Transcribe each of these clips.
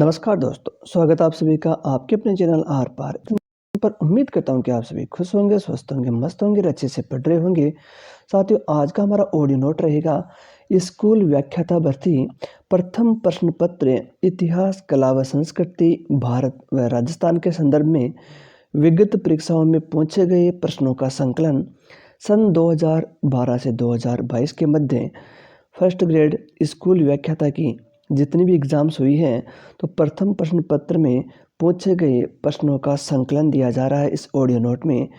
नमस्कार दोस्तों, स्वागत है आप सभी का आपके अपने चैनल आर पार पर। उम्मीद करता हूँ कि आप सभी खुश होंगे, स्वस्थ होंगे, मस्त होंगे, अच्छे से पढ़ रहे होंगे। साथियों, आज का हमारा ऑडियो नोट रहेगा स्कूल व्याख्याता भर्ती प्रथम प्रश्न पत्र इतिहास, कला व संस्कृति, भारत व राजस्थान के संदर्भ में विगत परीक्षाओं में पूछे गए प्रश्नों का संकलन सन 2012 से 2022 के मध्य फर्स्ट ग्रेड स्कूल व्याख्याता की जितनी भी एग्ज़ाम्स हुई हैं, तो प्रथम प्रश्न पत्र में पूछे गए प्रश्नों का संकलन दिया जा रहा है इस ऑडियो नोट में,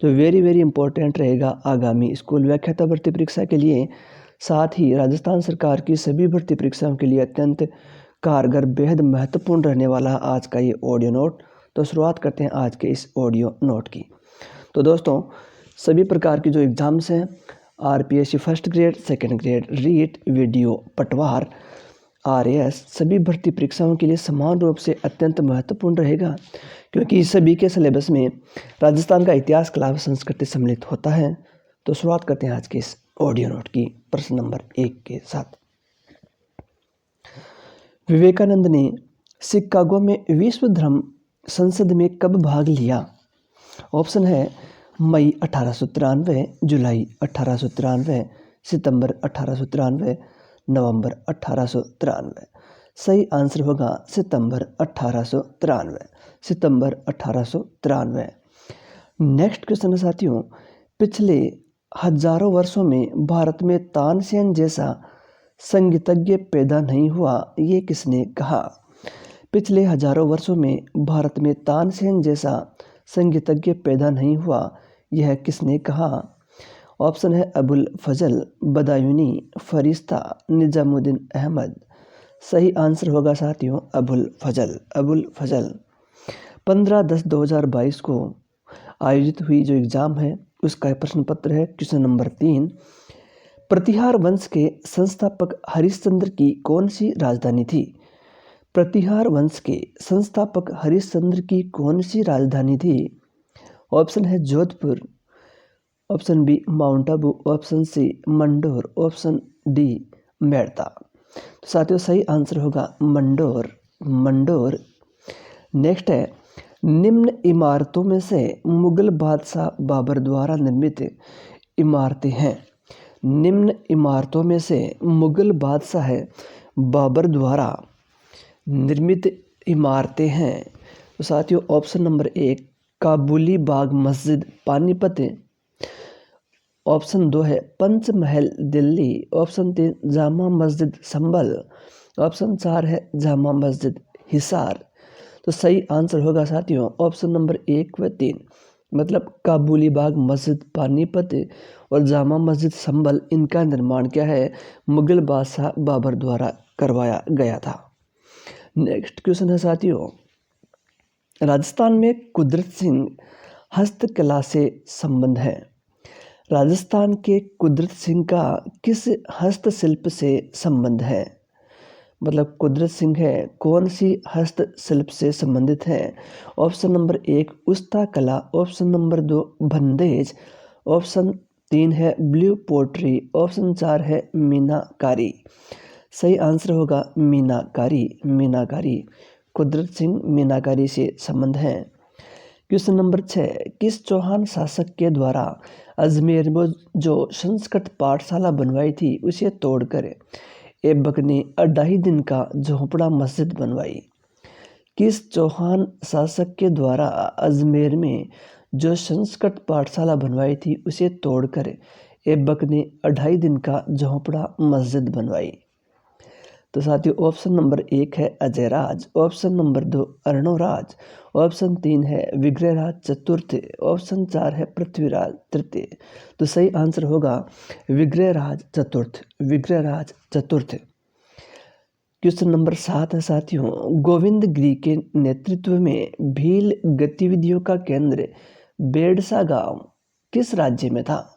जो वेरी इंपॉर्टेंट रहेगा आगामी स्कूल व्याख्याता भर्ती परीक्षा के लिए। साथ ही राजस्थान सरकार की सभी भर्ती परीक्षाओं के लिए अत्यंत कारगर, बेहद महत्वपूर्ण रहने वाला आज का ये ऑडियो नोट। तो शुरुआत करते हैं आज के इस ऑडियो नोट की। तो दोस्तों, सभी प्रकार की जो एग्ज़ाम्स हैं, RPSC first grade, second grade, REET, VDO, पटवार, आरएएस, सभी भर्ती परीक्षाओं के लिए समान रूप से अत्यंत महत्वपूर्ण रहेगा, क्योंकि सभी के सिलेबस में राजस्थान का इतिहास, कला व संस्कृति सम्मिलित होता है। तो शुरुआत करते हैं आज के इस ऑडियो नोट की प्रश्न नंबर 1 के साथ। विवेकानंद ने शिकागो में विश्व धर्म संसद में कब भाग लिया? ऑप्शन है मई 1893, जुलाई 1893, सितंबर 1893, नवंबर 1893। सही आंसर होगा सितंबर 1893, सितंबर 1893। नेक्स्ट क्वेश्चन है साथियों, पिछले हजारों वर्षों में भारत में तानसेन जैसा संगीतज्ञ पैदा नहीं हुआ, ये किसने कहा? पिछले हजारों वर्षों में भारत में तानसेन जैसा संगीतज्ञ पैदा नहीं हुआ, यह किसने कहा? ऑप्शन है अबुल फजल, बदायूनी, फरिश्ता, निजामुद्दीन अहमद। सही आंसर होगा साथियों अबुल फजल, अबुल फजल। 15/10/2022 को आयोजित हुई जो एग्ज़ाम है उसका प्रश्न पत्र है क्वेश्चन नंबर 3। प्रतिहार वंश के संस्थापक हरिश्चंद्र की कौन सी राजधानी थी? प्रतिहार वंश के संस्थापक हरिश्चंद्र की कौन सी राजधानी थी? Option A Jodhpur, option B mount Abu, option C Mandore, option D Merta. तो साथियों सही आंसर होगा मंडोर, मंडोर। नेक्स्ट है, निम्न इमारतों में से मुगल बादशाह बाबर द्वारा निर्मित इमारतें हैं। निम्न इमारतों में से मुगल बादशाह बाबर द्वारा निर्मित इमारतें हैं। तो साथियों ऑप्शन नंबर 1 काबुली बाग मस्जिद पानीपत, ऑप्शन 2 है पंचमहल दिल्ली, ऑप्शन 3 जामा मस्जिद संभल, ऑप्शन 4 है जामा मस्जिद हिसार। तो सही आंसर होगा साथियों ऑप्शन नंबर 1 व 3, मतलब काबुली बाग मस्जिद पानीपत और जामा मस्जिद संभल, इनका निर्माण क्या है मुगल बादशाह बाबर द्वारा करवाया गया था। नेक्स्ट क्वेश्चन है साथियों, राजस्थान में कुदरत सिंह हस्तकला से संबंध है। राजस्थान के कुदरत सिंह का किस हस्तशिल्प से संबंध है? मतलब कुदरत सिंह है कौन सी हस्तशिल्प से संबंधित है? ऑप्शन नंबर 1 उस्ता कला, ऑप्शन नंबर 2 बंदेज, ऑप्शन 3 है ब्लू पोट्री, ऑप्शन 4 है मीनाकारी। सही आंसर होगा मीनाकारी, मीनाकारी। कुदरत सिंह मीनाकारी से संबंध है। क्वेश्चन नंबर 6, किस चौहान शासक के द्वारा अजमेर में जो संस्कृत पाठशाला बनवाई थी उसे तोड़कर ऐबक ने 2.5 दिन का झोंपड़ा मस्जिद बनवाई? किस चौहान शासक के द्वारा अजमेर में जो संस्कृत पाठशाला बनवाई थी उसे तोड़कर ऐबक ने 2.5 दिन का झोंपड़ा मस्जिद बनवाई? तो साथियों ऑप्शन नंबर 1 है Ajayraj, option number 2 Arnoraj, option 3 है विग्रहराज चतुर्थ, ऑप्शन 4 है पृथ्वीराज तृतीय। तो सही आंसर होगा विग्रहराज चतुर्थ, विग्रहराज चतुर्थ। क्वेश्चन नंबर 7 है साथियों, गोविंद गिरी के नेतृत्व में भील गतिविधियों का केंद्र बेड़सा गांव किस राज्य में था?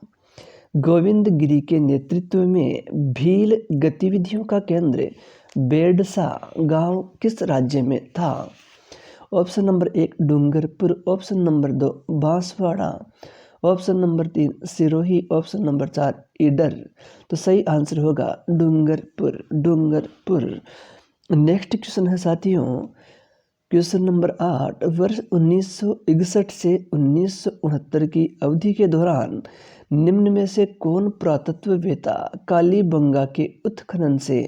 गोविंद गिरी के नेतृत्व में भील गतिविधियों का केंद्र बेड़सा गांव किस राज्य में था? Option number 1 Dungarpur, option number 2 Banswara, option number 3 Sirohi, option number 4 Idar. तो सही आंसर होगा डूंगरपुर, डूंगरपुर। नेक्स्ट क्वेश्चन है साथियों, क्वेश्चन नंबर 8, वर्ष 1961 से 1969 की अवधि के दौरान निम्न में से कौन पुरातत्ववेत्ता कालीबंगा के उत्खनन से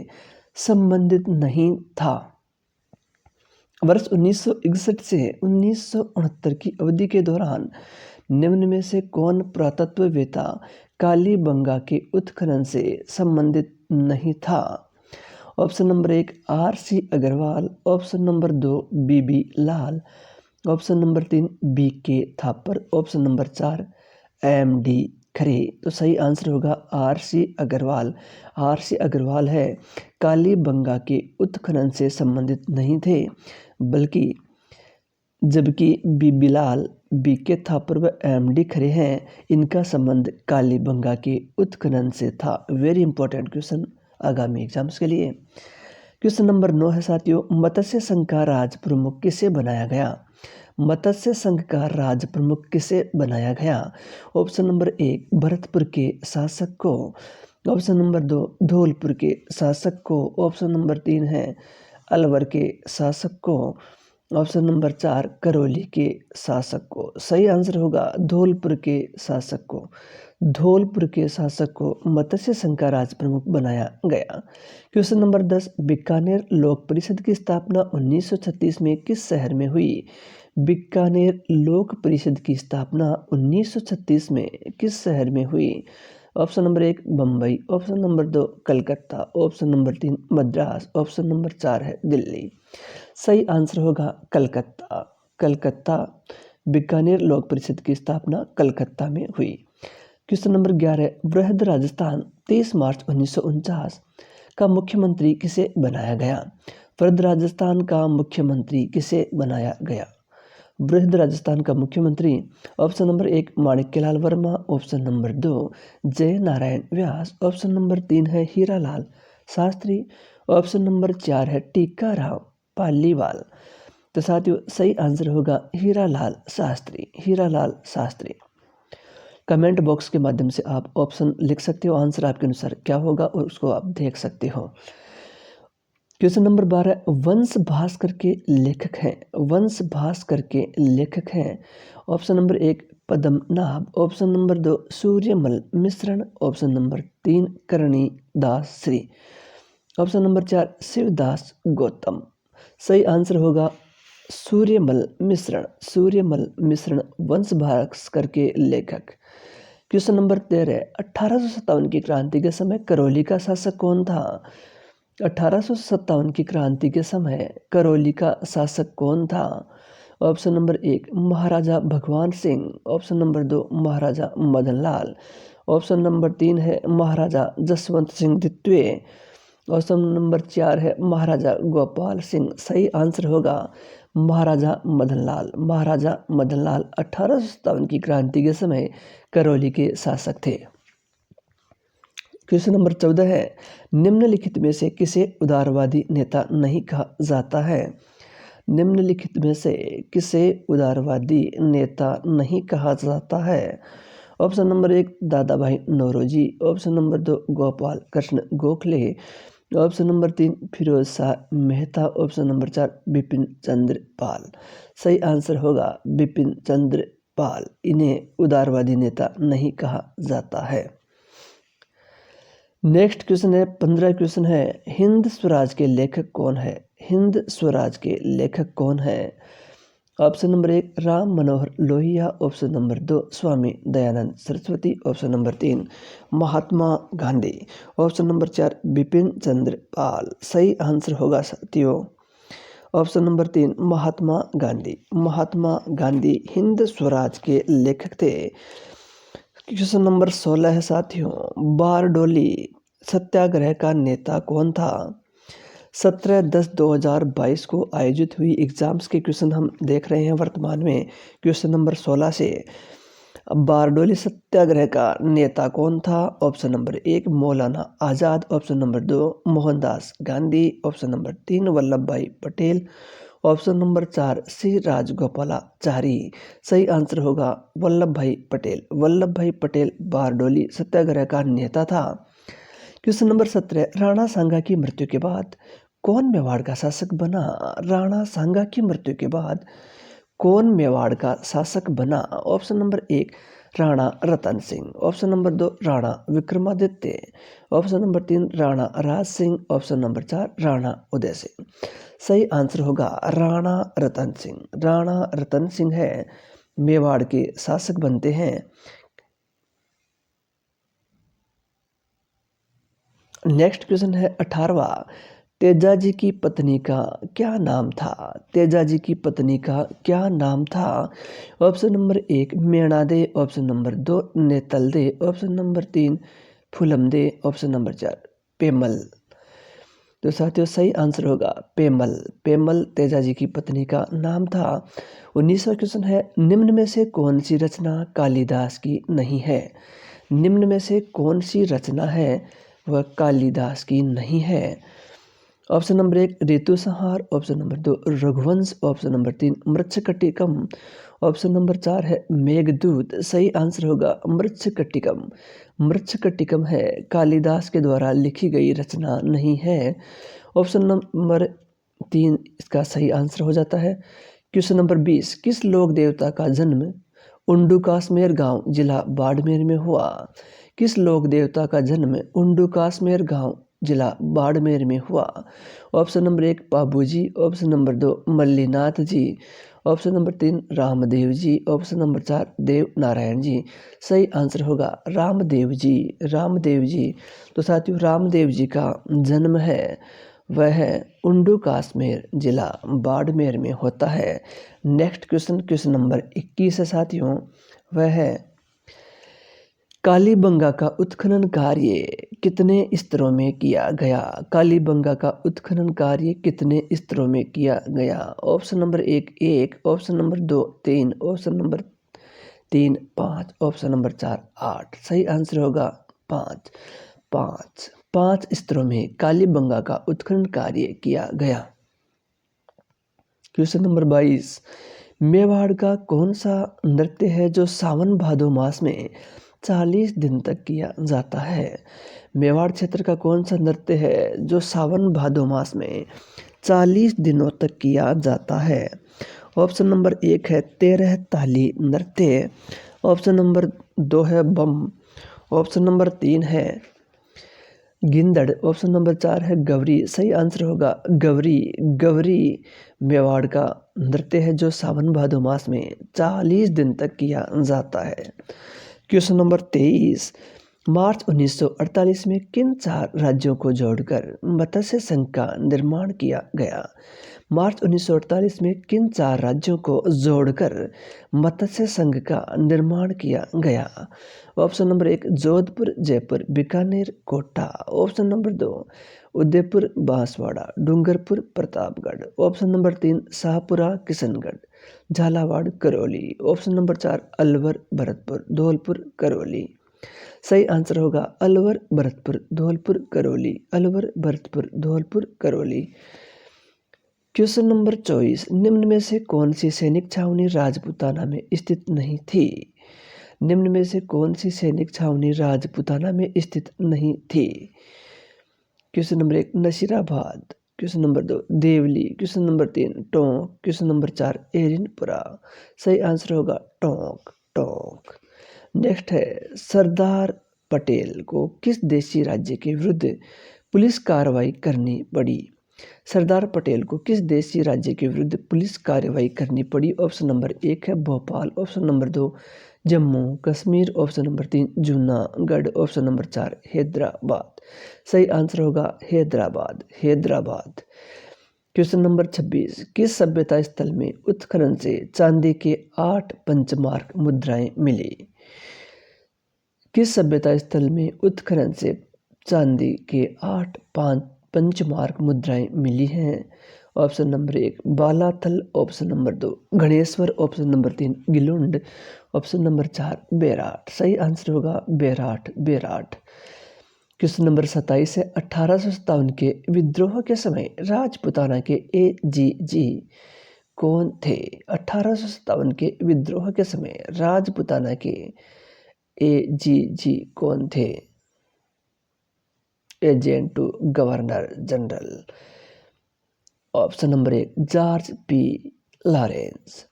संबंधित नहीं था? वर्ष 1961 से 1969 की अवधि के दौरान निम्न में से कौन पुरातत्ववेत्ता कालीबंगा के उत्खनन से संबंधित नहीं था? Option number 1 RC Agarwal, option number 2 BB Lal, option number 3 BK Thapar, option number 4 MD Khare. तो सही आंसर होगा RC अग्रवाल। RC अग्रवाल है कालीबंगा के उत्खनन से संबंधित नहीं थे, बल्कि जबकि BB लाल, BK थापर व MD खरे हैं, इनका संबंध कालीबंगा के उत्खनन से था। वेरी इंपॉर्टेंट क्वेश्चन आगामी एग्जाम्स के लिए। क्वेश्चन नंबर 9 है साथियों, मत्स्य संघ का राज प्रमुख किसे बनाया गया? मत्स्य संघ का राज प्रमुख किसे बनाया गया? ऑप्शन नंबर 1 भरतपुर के शासक को, ऑप्शन नंबर 2 धौलपुर के शासक को, ऑप्शन नंबर 3 है अलवर के शासक को, ऑप्शन नंबर 4 करौली के शासक को। सही आंसर होगा धौलपुर के शासक को। धौलपुर के शासक को मत्स्य संघ का राज प्रमुख बनाया गया। क्वेश्चन नंबर 10, बीकानेर लोक परिषद की स्थापना 1936 में किस शहर में हुई? बीकानेर लोक परिषद की स्थापना 1936 में किस शहर में हुई? Option number 1 Bombay, option number 2 Calcutta, option number 3 Madras, option number 4 है दिल्ली। सही आंसर होगा कलकत्ता। कलकत्ता, बीकानेर लोक परिषद की स्थापना कलकत्ता में हुई। क्वेश्चन नंबर 11, वृहद राजस्थान 23 मार्च 1949 का मुख्यमंत्री किसे बनाया गया? वृहद राजस्थान का मुख्यमंत्री किसे बनाया गया? वृहद राजस्थान का मुख्यमंत्री option number 1 Manikyalal Verma, option number 2 जय नारायण व्यास, ऑप्शन नंबर 3 है हीरालाल शास्त्री, ऑप्शन नंबर 4 है टीकाराम पालीवाल। तो साथियों सही आंसर होगा हीरालाल शास्त्री। हीरालाल शास्त्री। कमेंट बॉक्स के माध्यम से आप ऑप्शन लिख सकते हो, आंसर आपके अनुसार क्या होगा और उसको आप देख सकते हो। क्वेश्चन नंबर 12, वंश भास्कर के लेखक हैं। वंश भास्कर के लेखक हैं। Option number 1 Padmanabh, option number 2 Suryamal Mishran, option number 3 Karni Das Shri, option number 4 Shivdas Gautam. सही आंसर होगा सूर्यमल मिश्रण। सूर्यमल मिश्रण वंश भास्कर के लेखक। क्वेश्चन नंबर 13, 1857 की क्रांति के समय करौली का शासक कौन था? 1857 की क्रांति के समय करौली का शासक कौन था? ऑप्शन नंबर 1 महाराजा भगवान सिंह, ऑप्शन नंबर 2 महाराजा मदन लाल, ऑप्शन नंबर 3 है महाराजा जसवंत सिंह द्वितीय, ऑप्शन नंबर 4 है महाराजा गोपाल सिंह। सही आंसर होगा महाराजा मदन लाल। महाराजा मदन लाल 1857 की क्रांति के समय करौली के शासक थे। क्वेश्चन नंबर 14 है, निम्नलिखित में से किसे उदारवादी नेता नहीं कहा जाता है? निम्नलिखित में से किसे उदारवादी नेता नहीं कहा जाता है? Option number 1 Dadabhai Naoroji, option number 2 Gopal Krishna Gokhale, option number 3 Firoz Shah Mehta, option number 4 Bipin Chandra Pal. सही आंसर होगा बिपिन चंद्र पाल। इन्हें उदारवादी नेता नहीं कहा जाता है। नेक्स्ट क्वेश्चन है 15 क्वेश्चन है, हिंद स्वराज के लेखक कौन है? हिंद स्वराज के लेखक कौन है? Option number 1 Ram Manohar Lohia, option number 2 Swami Dayanand Saraswati, option number 3 Mahatma Gandhi, option number 4 Bipin Chandra Pal. सही आंसर होगा साथियों ऑप्शन नंबर 3 महात्मा गांधी। महात्मा गांधी हिंद स्वराज के लेखक थे। क्वेश्चन नंबर 16 है साथियों, बारडोली सत्याग्रह का नेता कौन था? 17/10/2022 को आयोजित हुई एग्जाम्स के क्वेश्चन हम देख रहे हैं वर्तमान में। क्वेश्चन नंबर 16 से बारडोली सत्याग्रह का नेता कौन था? Option number 1 Maulana Azad, option number 2 Mohandas Gandhi, option number 3 Vallabhbhai Patel, option number 4 Shri Rajagopalachari. सही आंसर होगा वल्लभ भाई पटेल। वल्लभ भाई पटेल बारडोली सत्याग्रह का नेता था। क्वेश्चन नंबर 17, राणा सांगा की मृत्यु के बाद कौन मेवाड़ का शासक बना? राणा सांगा की मृत्यु के बाद कौन मेवाड़ का शासक बना? Option number 1 Rana Ratan Singh, option number 2 Rana Vikramaditya, option number 3 Rana Raj Singh, option number 4 Rana Uday Singh. सही आंसर होगा राणा रतन सिंह। राणा रतन सिंह है मेवाड़ के शासक बनते हैं। नेक्स्ट क्वेश्चन है 18वां। तेजाजी की पत्नी का क्या नाम था? तेजाजी की पत्नी का क्या नाम था? Option number 1 Menade, option number 2 Netalde, option number 3 Phulamde, option number 4 Pemal. तो साथियों सही आंसर होगा पेमल। पेमल तेजाजी की पत्नी का नाम था। 19वां क्वेश्चन है निम्न में से कौन सी रचना कालिदास की नहीं है? निम्न में से कौन सी रचना है वह कालिदास की नहीं है? ऑप्शन नंबर 1 ऋतु संहार, option number 2 Raghuvansh, option number 3 Mrichchhakatikam, option number 4 है मेघदूत। सही आंसर होगा मृच्छकटिकम। मृच्छकटिकम है कालिदास के द्वारा लिखी गई रचना नहीं है। ऑप्शन नंबर 3 इसका सही आंसर हो जाता है। क्वेश्चन नंबर 20 किस लोक देवता का जन्म उंडुकासमेर गांव जिला बाड़मेर में हुआ? किस लोक देवता का जन्म उंडुकासमेर गांव जिला बाड़मेर में हुआ? ऑप्शन नंबर 1 बाबूजी, ऑप्शन नंबर 2 मल्लीनाथ जी, option number 3 Ramdev ji, option number 4 देव नारायण जी। सही आंसर होगा रामदेव जी। रामदेव जी। तो साथियों रामदेव जी का जन्म है वह है उंडुकासमेर जिला बाड़मेर में होता है। नेक्स्ट क्वेश्चन क्वेश्चन नंबर 21 है साथियों, वह है कालीबंगा का उत्खनन कार्य कितने स्तरों में किया गया? कालीबंगा का उत्खनन कार्य कितने स्तरों में किया गया? Option number 1 option number 2 3, option number 3 5, option number 4 8। सही आंसर होगा 5। 5 स्तरों में कालीबंगा का उत्खनन कार्य किया गया। क्वेश्चन नंबर 22 मेवाड़ का कौन सा नृत्य है जो सावन भादो मास में 40 दिन तक किया जाता है? मेवाड़ क्षेत्र का कौन सा नृत्य है जो सावन भादो मास में 40 दिनों तक किया जाता है? ऑप्शन नंबर 1 है 13 ताली नृत्य, ऑप्शन नंबर 2 है बम, ऑप्शन नंबर 3 है गिंदड़, ऑप्शन नंबर 4 है गवरी। सही आंसर होगा गवरी। गवरी मेवाड़ का नृत्य है जो सावन भादो मास में 40 दिन तक किया जाता है। क्वेश्चन नंबर 23 मार्च 1948 में किन 4 राज्यों को जोड़कर मत्स्य संघ का निर्माण किया गया? मार्च 1948 में किन 4 राज्यों को जोड़कर मत्स्य संघ का निर्माण किया गया? Option number 1 Jodhpur, Jaipur, Bikaner, Kota, option number 2 Udaipur, Banswara, Dungarpur, Pratapgarh, option number 3 Shahpura, Kishangarh, Jhalawar, Karauli, option number 4 Alwar, Bharatpur, Dholpur, Karauli. सही आंसर होगा अलवर, भरतपुर, धौलपुर, करौली। अलवर, भरतपुर, धौलपुर, करौली। क्वेश्चन नंबर 24 निम्न में से कौन सी सैनिक छावनी राजपूताना में स्थित नहीं थी? निम्न में से कौन सी सैनिक छावनी राजपूताना में स्थित नहीं थी? Question number 1 Nasirabad, question number 2 Deoli, question number 3 Tonk, question number 4 Erinpura. सही आंसर होगा टोंक। टोंक। नेक्स्ट है सरदार पटेल को किस देशी राज्य के विरुद्ध पुलिस कार्रवाई करनी पड़ी? सरदार पटेल को किस देशी राज्य के विरुद्ध पुलिस कार्रवाई करनी पड़ी? ऑप्शन नंबर 1 है Bhopal, option number 2 Jammu Kashmir, option number 3 Junagadh, option number 4 Hyderabad. सही आंसर होगा हैदराबाद। हैदराबाद। क्वेश्चन नंबर 26 किस सभ्यता स्थल में उत्खनन से चांदी के 8 पंचमार्क मुद्राएं मिली? किस सभ्यता स्थल में उत्खनन से चांदी के 8 पंचमार्क मुद्राएं मिली हैं? Option number 1 Balathal, option number 2 Ganeshwar, option number 3 Gilund, option number 4 Bairat. सही आंसर होगा बेराट। बेराट। क्वेश्चन नंबर 27 है 1857 के विद्रोह के समय राजपूताना के एजीजी कौन थे? 1857 के विद्रोह के समय राजपूताना के एजीजी कौन थे? Agent to governor general. Option number 1 George P Lawrence,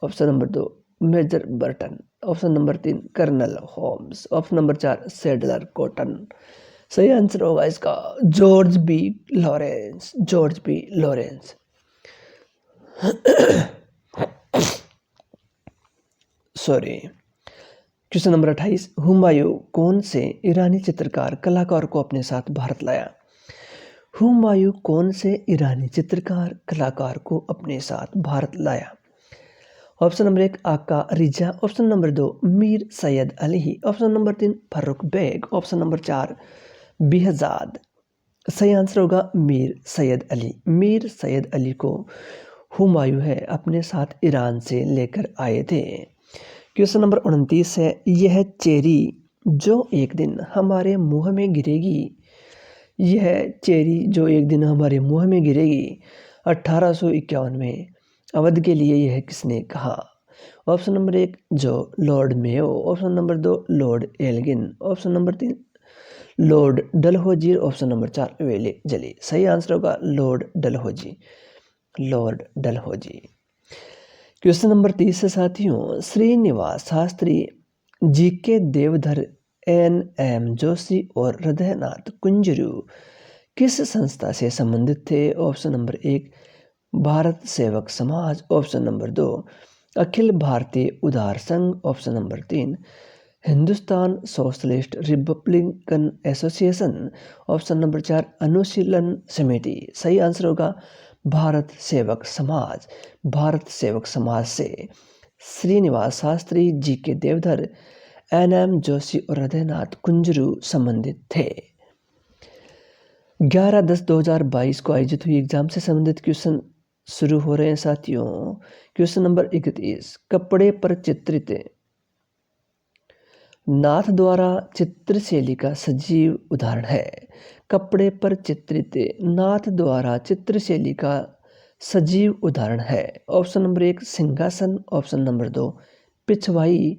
option number 2 major Burton, option number 3 colonel Holmes, option number 4 Sadler Cotton. सही आंसर होगा इसका George B Lawrence, George B Lawrence. Sorry. Question number 28 Humayun कौन से ईरानी चित्रकार कलाकार को अपने साथ भारत लाया? हुमायूं कौन से ईरानी चित्रकार कलाकार को अपने साथ भारत लाया? Option number 1 Aqa Riza, option number 2 Mir Sayyid Ali, option number 3 Farrukh Beg, option number 4 Bihzad. सही आंसर होगा मीर सैयद अली। मीर सैयद अली को हुमायूं है अपने साथ ईरान से लेकर आए थे। क्वेश्चन नंबर 29 है यह चेरी जो एक दिन हमारे मुंह में गिरेगी, यह चेरी जो एक दिन हमारे मुंह में गिरेगी 1851 में अवध के लिए यह किसने कहा? ऑप्शन नंबर 1 जो lord Mayo, option number 2 lord Elgin, option number 3 lord Dalhousie, option number 4 Wellesley. सही आंसर होगा lord Dalhousie, lord Dalhousie. Question number 30 से साथियों श्रीनिवास शास्त्री, जी के देवधर, NM जोशी और हृदयनाथ कुंजरू किस संस्था से संबंधित थे? ऑप्शन नंबर 1 भारत सेवक समाज, ऑप्शन नंबर 2 अखिल भारतीय उदार संघ, option number 3 Hindustan socialist Republican association, option number 4 अनुशीलन समिति। सही आंसर होगा भारत सेवक समाज। भारत सेवक समाज से श्रीनिवास शास्त्री, जी के देवधर, NM जोशी और हृदयनाथ कुंजरू संबंधित थे। 11/10/2022 को आयोजित हुई एग्जाम से संबंधित क्वेश्चन शुरू हो रहे हैं साथियों। क्वेश्चन नंबर 31 कपड़े पर चित्रित नाथ द्वारा चित्रशैली का सजीव उदाहरण है। कपड़े पर चित्रित नाथ द्वारा चित्रशैली का सजीव उदाहरण है। ऑप्शन नंबर 1 सिंहासन, option number 2 pichwai,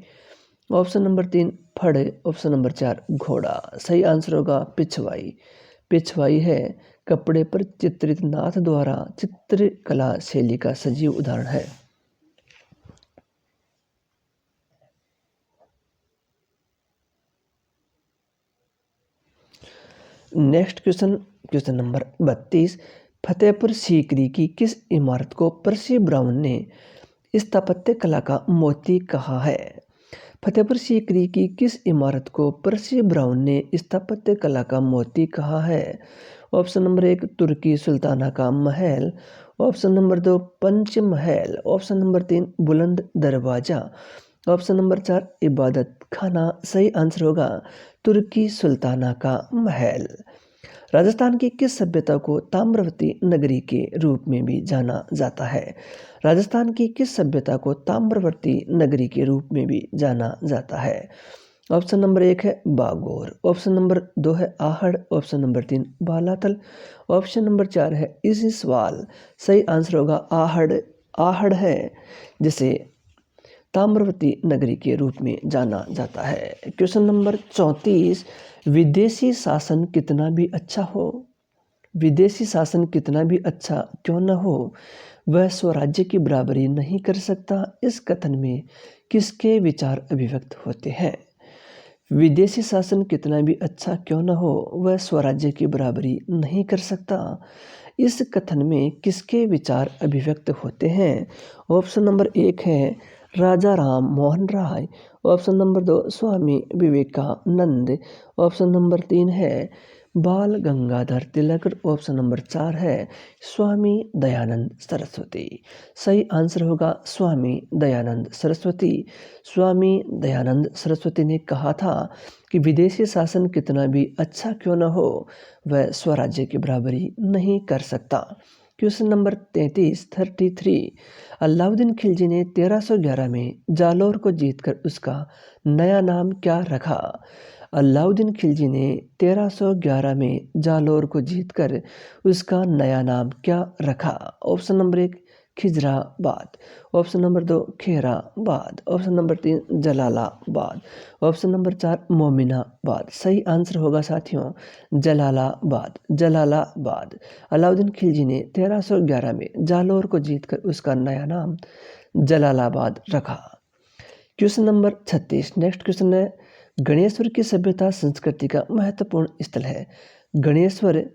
option number 3 phad, option number 4 घोड़ा। सही आंसर होगा पिछवाई। पिछवाई है कपड़े पर चित्रित नाथ द्वारा चित्रकला शैली का सजीव उदाहरण है। Next question, question number 32 Fatehpur Sikri की किस इमारत को पर्सी ब्राउन ने स्थापत्य कला का मोती कहा है? फतेहपुर सीकरी की किस इमारत को पर्सी ब्राउन ने स्थापत्य कला का मोती कहा है? ऑप्शन नंबर 1 तुर्की सुल्ताना का महल, ऑप्शन नंबर 2 पंच महल, ऑप्शन नंबर 3 बुलंद दरवाजा, ऑप्शन नंबर 4 इबादत खाना। सही आंसर होगा तुर्की सुल्ताना का महल। राजस्थान की किस सभ्यता को ताम्रवती नगरी के रूप में भी जाना जाता है? राजस्थान की किस सभ्यता को ताम्रवती नगरी के रूप में भी जाना जाता है? ऑप्शन नंबर 1 है बागोर, ऑप्शन नंबर 2 है Ahar, option number 3 Balathal, option number 4 है इसिसवाल। सही आंसर होगा आहड़। आहड़ है जिसे ताम्रवती नगरी के रूप में जाना जाता है। क्वेश्चन नंबर 34 विदेशी शासन कितना भी अच्छा हो, विदेशी शासन कितना भी अच्छा क्यों न हो वह स्वराज्य की बराबरी नहीं कर सकता, इस कथन में किसके विचार अभिव्यक्त होते हैं? विदेशी शासन कितना भी अच्छा क्यों न हो वह स्वराज्य की बराबरी नहीं कर सकता, इस कथन में किसके विचार अभिव्यक्त होते हैं? ऑप्शन नंबर 1 है राजा Ram Mohan Roy, option number 2 Swami Vivekananda, option number 3 है बाल गंगाधर तिलक, ऑप्शन नंबर 4 है स्वामी दयानंद सरस्वती। सही आंसर होगा स्वामी दयानंद सरस्वती। स्वामी दयानंद सरस्वती ने कहा था कि विदेशी शासन कितना भी अच्छा क्यों न हो वह स्वराज्य की बराबरी नहीं कर सकता। क्वेश्चन नंबर 33 अलाउद्दीन खिलजी ने 1311 में जालौर को जीतकर उसका नया नाम क्या रखा? अलाउद्दीन खिलजी ने 1311 में जालौर को जीतकर उसका नया नाम क्या रखा? Option number 1 Khizrabad. Option number 2 Khairabad. Option number 3 Jalalabad. Option number 4 Mominabad. सही आंसर होगा साथियों जलालाबाद। जलालाबाद। अलाउद्दीन खिलजी ने 1311 में जालौर को जीतकर उसका नया नाम जलालाबाद रखा। Question number 36। नेक्स्ट क्वेश्चन है गणेश्वर की सभ्यता संस्कृति का महत्वपूर्ण स्थल है। गणेश्वर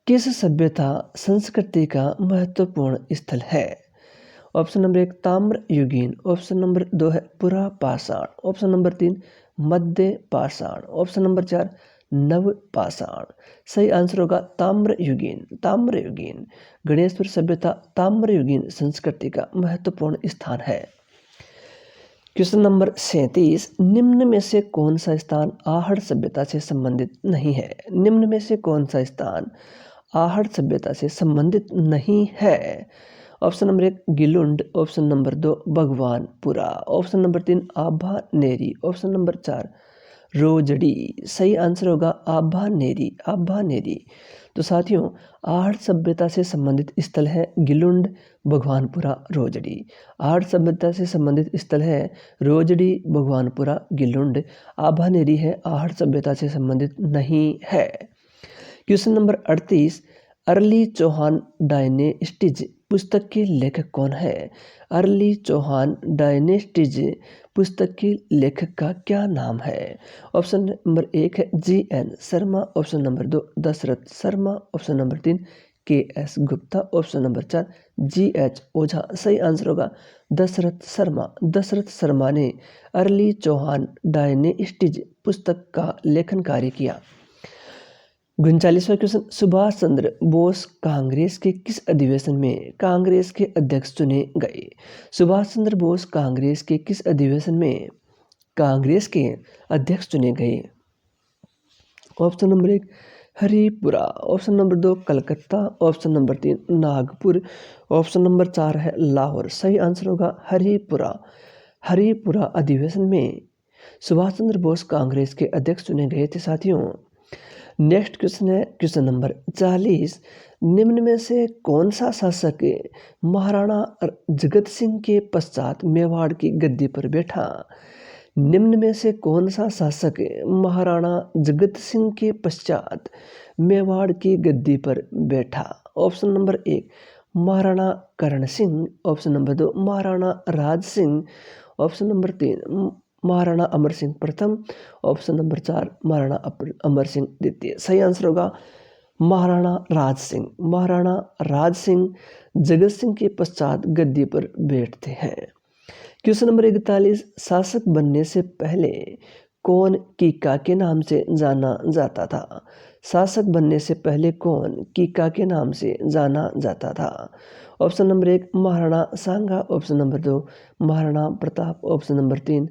किस सभ्यता संस्कृति का महत्वपूर्ण स्थल है? ऑप्शन नंबर 1 ताम्र युगीन। ऑप्शन नंबर 2 है पुरा पाषाण। ऑप्शन नंबर 3 मध्य पाषाण। ऑप्शन नंबर 4 नव पाषाण। सही आंसर होगा ताम्र युगीन। ताम्र युगीन। गणेश्वर सभ्यता ताम्र युगीन संस्कृति का महत्वपूर्ण स्थान है। Question number 37। निम्न में से कौन सा स्थान आहड़ सभ्यता से संबंधित नहीं है? निम्न में से कौन सा स्थान आहड़ सभ्यता से संबंधित नहीं है? Option number 1 Gilund. Option number 2 Bhagwanpura. Option number 3 Abhaneri. Option number 4 Rojdi. सही आंसर होगा आभानेरी। आभानेरी। तो साथियों आहड़ सभ्यता से संबंधित स्थल है गिलुंड, भगवानपुरा, रोजड़ी। आहड़ सभ्यता से संबंधित स्थल है रोजड़ी, भगवानपुरा, गिलुंड। आभानेरी है आहड़ सभ्यता से संबंधित नहीं है। Question number 38। Early Chauhan dynasties पुस्तक के लेखक कौन है? अर्ली चौहान डायनेस्टीज पुस्तक के लेखक का क्या नाम है? ऑप्शन नंबर 1 है GN Sharma. Option number 2 Dashrath Sharma. Option number 3 KS Gupta. Option number 4 GH Ojha. सही आंसर होगा दशरथ शर्मा। दशरथ शर्मा ने अर्ली चौहान डायनेस्टीज पुस्तक का लेखन कार्य किया। 39वां क्वेश्चन सुभाष चंद्र बोस कांग्रेस के किस अधिवेशन में कांग्रेस के अध्यक्ष चुने गए? सुभाष चंद्र बोस कांग्रेस के किस अधिवेशन में कांग्रेस के अध्यक्ष चुने गए? Option number 1 Haripura. Option number 2 Calcutta. Option number 3 Nagpur. Option number 4 है लाहौर। सही आंसर होगा हरिपुरा। हरिपुरा अधिवेशन में सुभाष चंद्र बोस कांग्रेस के अध्यक्ष चुने गए थे साथियों। नेक्स्ट क्वेश्चन है क्वेश्चन नंबर 40। निम्न में से कौन सा शासक महाराणा जगत सिंह के पश्चात मेवाड़ की गद्दी पर बैठा? निम्न में से कौन सा शासक महाराणा जगत सिंह के पश्चात मेवाड़ की गद्दी पर बैठा? Option number 1 Maharana Karan Singh. Option number 2 Maharana राज सिंह। ऑप्शन नंबर 3 महाराणा अमर सिंह प्रथम। ऑप्शन नंबर 4 महाराणा अमर सिंह द्वितीय। सही आंसर होगा महाराणा राज सिंह। महाराणा राज सिंह जगत सिंह के पश्चात गद्दी पर बैठते हैं। Question number 41। शासक बनने से पहले कौन कीका के नाम से जाना जाता था? शासक बनने से पहले कौन कीका के नाम से जाना जाता था? Option number 1 Maharana Sanga. Option number 2 Maharana Pratap. Option number 3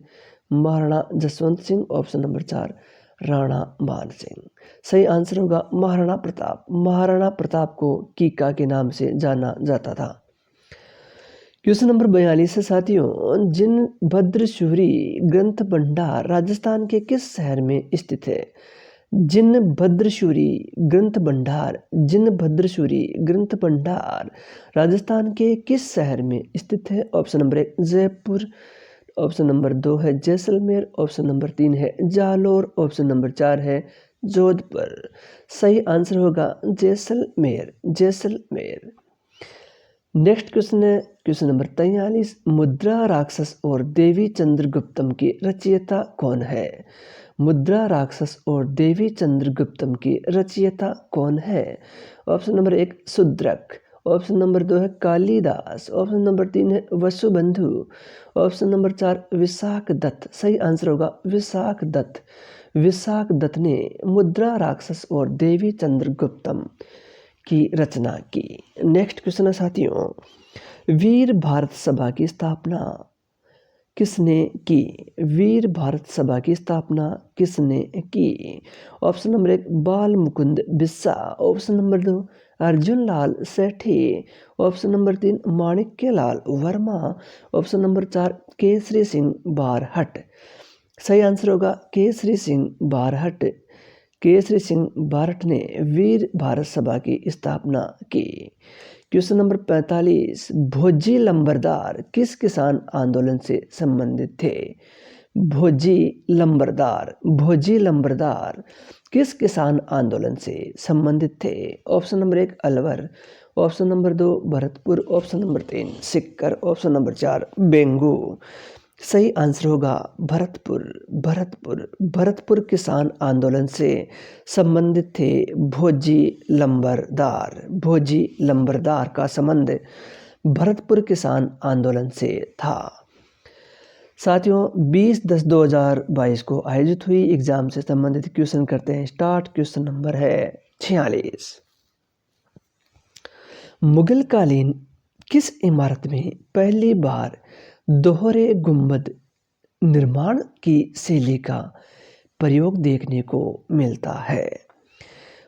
Maharana Jaswant Singh. Option number 4 Rana Man Singh. सही आंसर होगा महाराणा प्रताप। महाराणा प्रताप को कीका के नाम से जाना जाता था। क्वेश्चन नंबर 42 है साथियों जिनभद्रसूरी ग्रंथ भंडार राजस्थान के किस शहर में स्थित है? जिनभद्रसूरी ग्रंथ भंडार। जिनभद्रसूरी ग्रंथ भंडार राजस्थान के किस शहर में स्थित है? Option number 1 Jaipur. Option number 2 है जैसलमेर। ऑप्शन नंबर 3 है जालोर। ऑप्शन नंबर 4 है जोधपुर। सही आंसर होगा जैसलमेर। जैसलमेर। नेक्स्ट क्वेश्चन है क्वेश्चन नंबर 43। मुद्रा राक्षस और देवी चंद्रगुप्तम की रचयिता कौन है? मुद्रा राक्षस और देवी चंद्रगुप्तम की रचयिता कौन है? Option number 1 Shudraka. Option number 2 है कालिदास। ऑप्शन नंबर 3 है Vasubandhu. Option number 4 Vishakhadatta. सही आंसर होगा विशाख दत्त। विशाख दत्त ने मुद्रा राक्षस और देवी चंद्रगुप्तम की रचना की। नेक्स्ट क्वेश्चन है साथियों वीर भारत सभा की स्थापना किसने की? वीर भारत सभा की स्थापना किसने की? Option number 1 Bal Mukund Bissa. Option number 2 Arjun Lal Sethi. Option number 3 Manikya Lal Verma. Option number 4 Kesari Singh Barhat. सही आंसर होगा केसरी सिंह बारहट। केसरी सिंह बारहट ने वीर भारत सभा की स्थापना की। क्वेश्चन नंबर 45, भोजी लंबरदार किस किसान आंदोलन से संबंधित थे? भोजी लंबरदार किस किसान आंदोलन से संबंधित थे? Option number 1 Alwar, option number 2 Bharatpur, option number 3 सिक्कर, ऑप्शन नंबर 4 बेंगू। सही आंसर होगा भरतपुर किसान आंदोलन से संबंधित थे भोजी लंबरदार का संबंध भरतपुर किसान आंदोलन से था। साथियों 20/10/2022 को आयोजित हुई एग्जाम से संबंधित क्वेश्चन करते हैं स्टार्ट। क्वेश्चन नंबर है 46, मुगल कालीन किस इमारत में पहली बार दोहरे गुंबद निर्माण की शैली का प्रयोग देखने को मिलता है?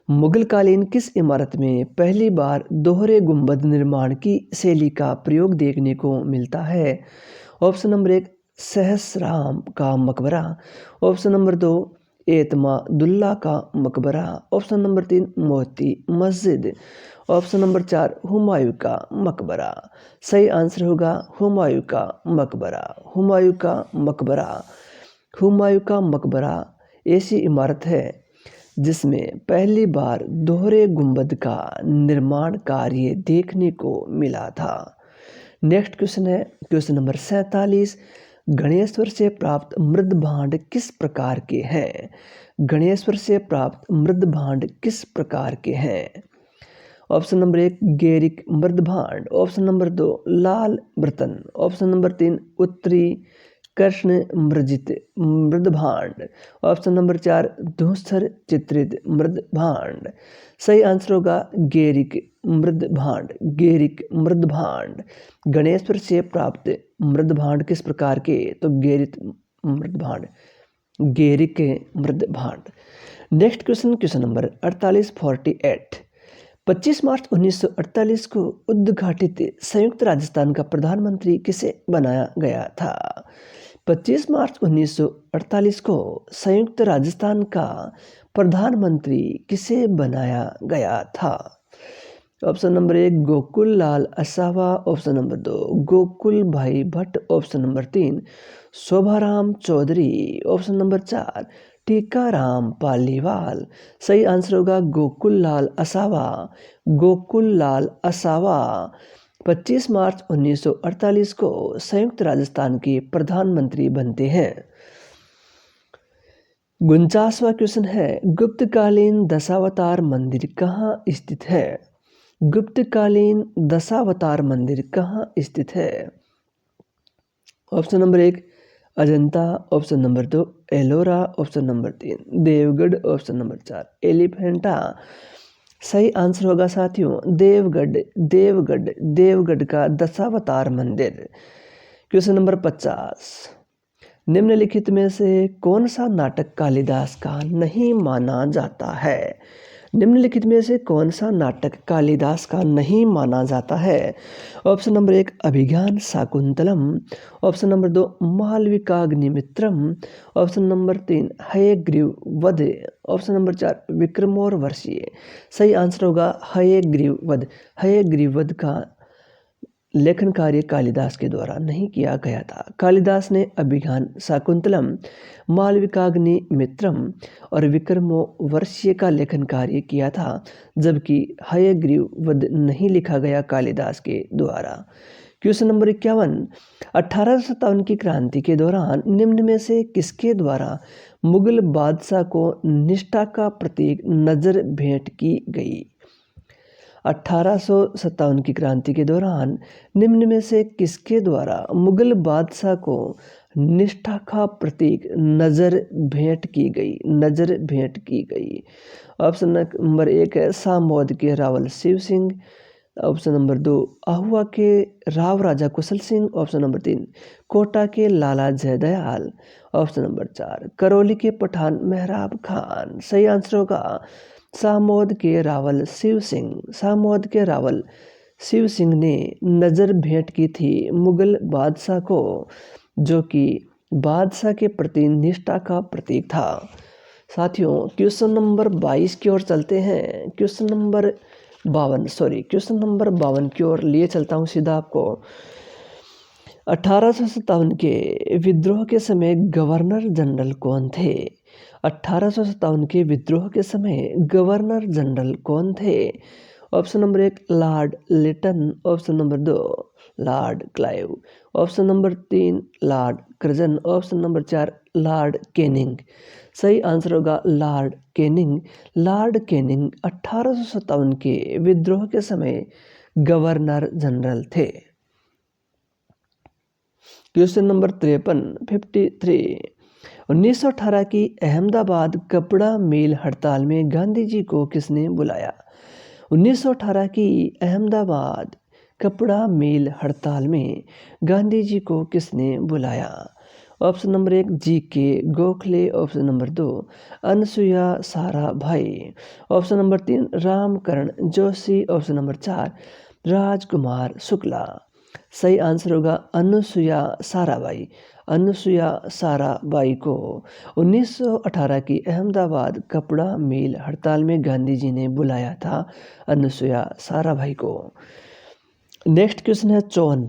मुगल कालीन किस इमारत में पहली बार दोहरे गुंबद निर्माण की शैली का प्रयोग देखने को मिलता है? ऑप्शन नंबर 1 सहसराम का मकबरा, ऑप्शन नंबर 2 एतमादुल्ला का मकबरा, option number 3 Moti Masjid, option number 4 Humayun का मकबरा। सही आंसर होगा हुमायूं का मकबरा ऐसी इमारत है जिसमें पहली बार दोहरे गुंबद का निर्माण कार्य देखने को मिला था। नेक्स्ट क्वेश्चन है क्वेश्चन नंबर 47, गणेश्वर से प्राप्त मृद भांड किस प्रकार के हैं? गणेश्वर से प्राप्त मृद भांड किस प्रकार के हैं? ऑप्शन नंबर 1 गेरिक मृद भांड, ऑप्शन नंबर 2 लाल बर्तन, ऑप्शन नंबर 3 उत्तरी कृष्ण मृजित मृद भांड, ऑप्शन नंबर 4 धूसर चित्रित मृद भांड। सही आंसर होगा गेरिक मृद भांड। गणेश्वर से प्राप्त मृद भांड किस प्रकार के? तो गेरिक मृद भांड। नेक्स्ट क्वेश्चन नंबर 48, 25 मार्च 1948 को उद्घाटित संयुक्त राजस्थान का प्रधानमंत्री किसे बनाया गया था? 25 मार्च 1948 को संयुक्त राजस्थान का प्रधानमंत्री किसे बनाया गया था? ऑप्शन नंबर 1 गोकुल लाल असावा, option number 2 Gokul Bhai Bhatt, option number 3 Shobharam Chaudhary, option number 4 Tikaram Paliwal. सही आंसर होगा गोकुल लाल असावा 25 मार्च 1948 को संयुक्त राजस्थान के प्रधानमंत्री बनते हैं। 49वां क्वेश्चन है गुप्तकालीन दशावतार मंदिर कहाँ स्थित है? गुप्तकालीन दशावतार मंदिर कहाँ स्थित है? Option number 1 Ajanta, option number 2 Ellora, option number 3 Deogarh, option number 4 Elephanta. सही आंसर होगा साथियों देवगढ़ का दशावतार मंदिर। क्वेश्चन नंबर 50, निम्नलिखित में से कौन सा नाटक कालिदास का नहीं माना जाता है? निम्नलिखित में से कौन सा नाटक कालिदास का नहीं माना जाता है? Option number 1 Abhijnana Shakuntalam, option number 2 Malavikagnimitram, option number 3 Hayagriva Vadh, option number 4 विक्रमोर्वशीय। सही आंसर होगा हयग्रीव वध का लेखन कार्य कालिदास के द्वारा नहीं किया गया था। कालिदास ने अभिज्ञान शाकुंतलम, मालविकाग्निमित्रम और विक्रमोर्वशीय का लेखन कार्य किया था, जबकि हयग्रीव वध नहीं लिखा गया कालिदास के द्वारा। क्वेश्चन नंबर 51, 1857 की क्रांति के दौरान निम्न में से किसके द्वारा मुगल बादशाह को निष्ठा का प्रतीक नजर भेंट की गई? 1857 की क्रांति के दौरान निम्न में से किसके द्वारा मुगल बादशाह को निष्ठा का प्रतीक नजर भेंट की गई? ऑप्शन नंबर 1 है सामोद के रावल शिव सिंह, ऑप्शन नंबर 2 आहुआ के राव राजा कुशल सिंह, ऑप्शन नंबर 3 कोटा के लाला जयदयाल, ऑप्शन नंबर 4 करौली के पठान मेहराब खान। सही आंसर होगा सामोद के रावल शिव सिंह ने नज़र भेंट की थी मुगल बादशाह को, जो कि बादशाह के प्रति निष्ठा का प्रतीक था। साथियों क्वेश्चन नंबर 22 की ओर चलते हैं। क्वेश्चन नंबर क्वेश्चन नंबर 52 की ओर लिए चलता हूँ सीधा आपको। 1857 के विद्रोह के समय गवर्नर जनरल कौन थे? 1857 के विद्रोह के समय गवर्नर जनरल कौन थे? Option number 1 lord Lytton, option number 2 lord Clive, option number 3 lord Curzon, option number 4 lord Canning. सही आंसर होगा लॉर्ड कैनिंग। लॉर्ड कैनिंग 1857 के विद्रोह के समय गवर्नर जनरल थे। क्वेश्चन नंबर 53 1918 की अहमदाबाद कपड़ा मिल हड़ताल में गांधी जी को किसने बुलाया? 1918 की अहमदाबाद कपड़ा मिल हड़ताल में गांधी जी को किसने बुलाया? Option number 1 GK. Gokhale, option number 2 Anasuya Sarabhai, option number 3 Ramkaran Joshi, option number 4 Rajkumar Shukla. सही आंसर होगा अनुसुया साराभाई। अनुसुया साराभाई को 1918 की अहमदाबाद कपड़ा मिल हड़ताल में गांधी जी ने बुलाया था, अनुसुया साराभाई को। नेक्स्ट क्वेश्चन है 54।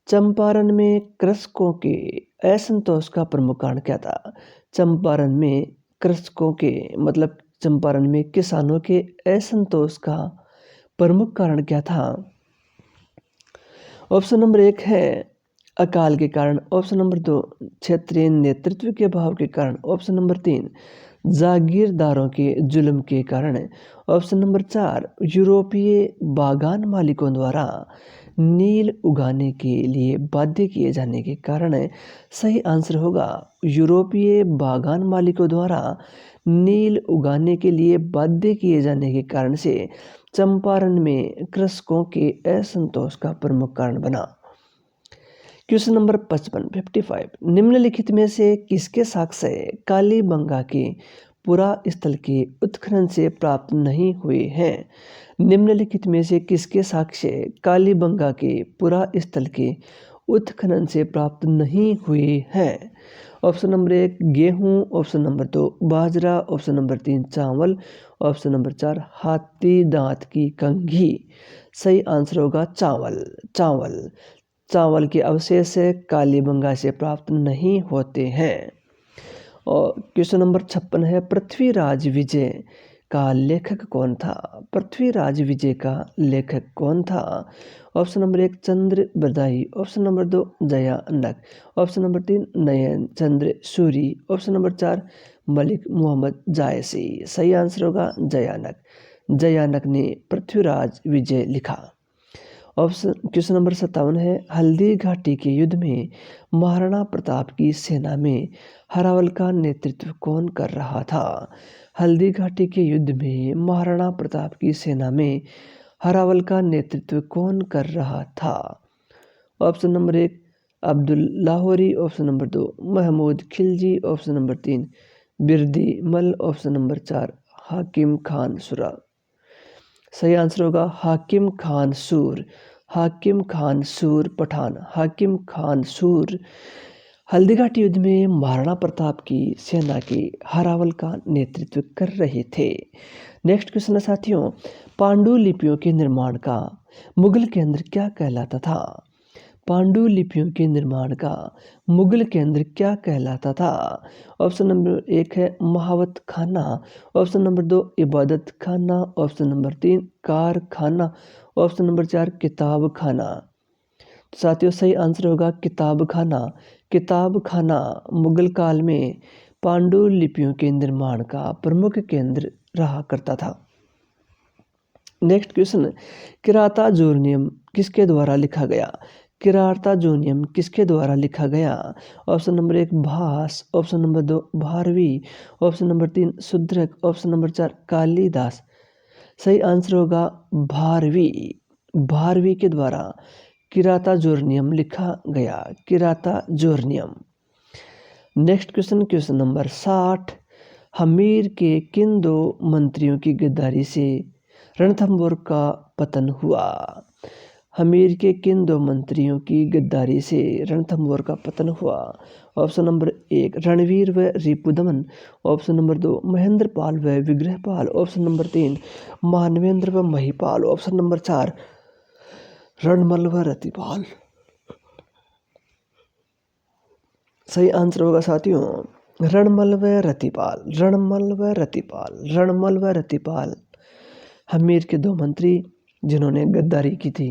चंपारण में कृषकों के असंतोष का प्रमुख कारण क्या था? चंपारण में कृषकों के मतलब चंपारण में किसानों के असंतोष का प्रमुख कारण क्या था? ऑप्शन नंबर 1 है अकाल के कारण, ऑप्शन नंबर 2 क्षेत्रीय नेतृत्व के अभाव के कारण, ऑप्शन नंबर 3 जागीरदारों के जुल्म के कारण, ऑप्शन नंबर 4 यूरोपीय बागान मालिकों द्वारा नील उगाने के लिए बाध्य किए जाने के कारण है। सही आंसर होगा यूरोपीय बागान मालिकों द्वारा नील उगाने के लिए बाध्य किए जाने के कारण से चंपारण में कृषकों के असंतोष का प्रमुख कारण बना। क्वेश्चन नंबर 55 निम्नलिखित में से किसके साक्ष्य कालीबंगा के पुरास्थल के उत्खनन से प्राप्त नहीं हुए हैं? निम्नलिखित में से किसके साक्ष्य कालीबंगा के पुरास्थल के उत्खनन से प्राप्त नहीं हुए हैं? ऑप्शन नंबर 1 गेहूं, ऑप्शन नंबर 2 बाजरा, ऑप्शन नंबर 3 चावल, ऑप्शन नंबर 4 हाथी दांत की कंघी। सही आंसर होगा चावल। चावल के अवशेष कालीबंगा से प्राप्त नहीं होते हैं। और क्वेश्चन नंबर 56 है पृथ्वीराज विजय का लेखक कौन था? पृथ्वीराज विजय का लेखक कौन था? Option number 1 Chandra Bardai, option number 2 Jayanak, option number 3 Nayan Chandra Suri, option number 4 Malik Muhammad Jayasi. सही आंसर होगा जयानक। जयानक ने पृथ्वीराज विजय लिखा। ऑप्शन क्वेश्चन नंबर 57 है हल्दी घाटी के युद्ध में महाराणा प्रताप की सेना में हरावल का नेतृत्व कौन कर रहा था? हल्दी घाटी के युद्ध में महाराणा प्रताप की सेना में हरावल का नेतृत्व कौन कर रहा था? Option number 1 Abdul Lahori, option number 2 Mahmud Khilji, option number 3 Birdi Mal, option number 4 हाकिम खान सुरा। सही आंसर होगा हाकिम खान सूर। हाकिम खान सूर पठान, हाकिम खान सूर हल्दीघाटी युद्ध में महाराणा प्रताप की सेना के हरावल का नेतृत्व कर रहे थे। नेक्स्ट क्वेश्चन है साथियों पांडुलिपियों के निर्माण का मुगल केंद्र क्या कहलाता था? पांडुलिपियों के निर्माण का मुगल केंद्र क्या कहलाता था? ऑप्शन नंबर 1 है महावत खाना, ऑप्शन नंबर 2 इबादत खाना, ऑप्शन नंबर 3 कारखाना, ऑप्शन नंबर 4 किताब खाना। तो साथियों सही आंसर होगा किताब खाना। किताब खाना मुगल काल में पांडुलिपियों के निर्माण का प्रमुख केंद्र रहा करता था। नेक्स्ट क्वेश्चन किराता जोरनियम किसके द्वारा लिखा गया? किराता जोनियम किसके द्वारा लिखा गया? Option number 1 Bhasa, option number 2 Bharavi, option number 3 Shudraka, option number 4 Kalidas. सही आंसर होगा भारवी। भारवी के द्वारा किराता जोरनियम लिखा गया। Kiratarjuniyam. Next question number 60 Hammir के किन दो मंत्रियों की गद्दारी से रणथंभौर का पतन हुआ? हमीर के किन दो मंत्रियों की गद्दारी से रणथंभौर का पतन हुआ? ऑप्शन नंबर 1 रणवीर व रिपुदमन, ऑप्शन नंबर 2 महेंद्रपाल व विग्रहपाल, ऑप्शन नंबर 3 मानवेंद्र व महिपाल, ऑप्शन नंबर 4 रणमल व रतिपाल। सही आंसर होगा साथियों रणमल व रतिपाल, रणमल व रतिपाल, रणमल व रतिपाल हमीर के दो मंत्री जिन्होंने गद्दारी की थी।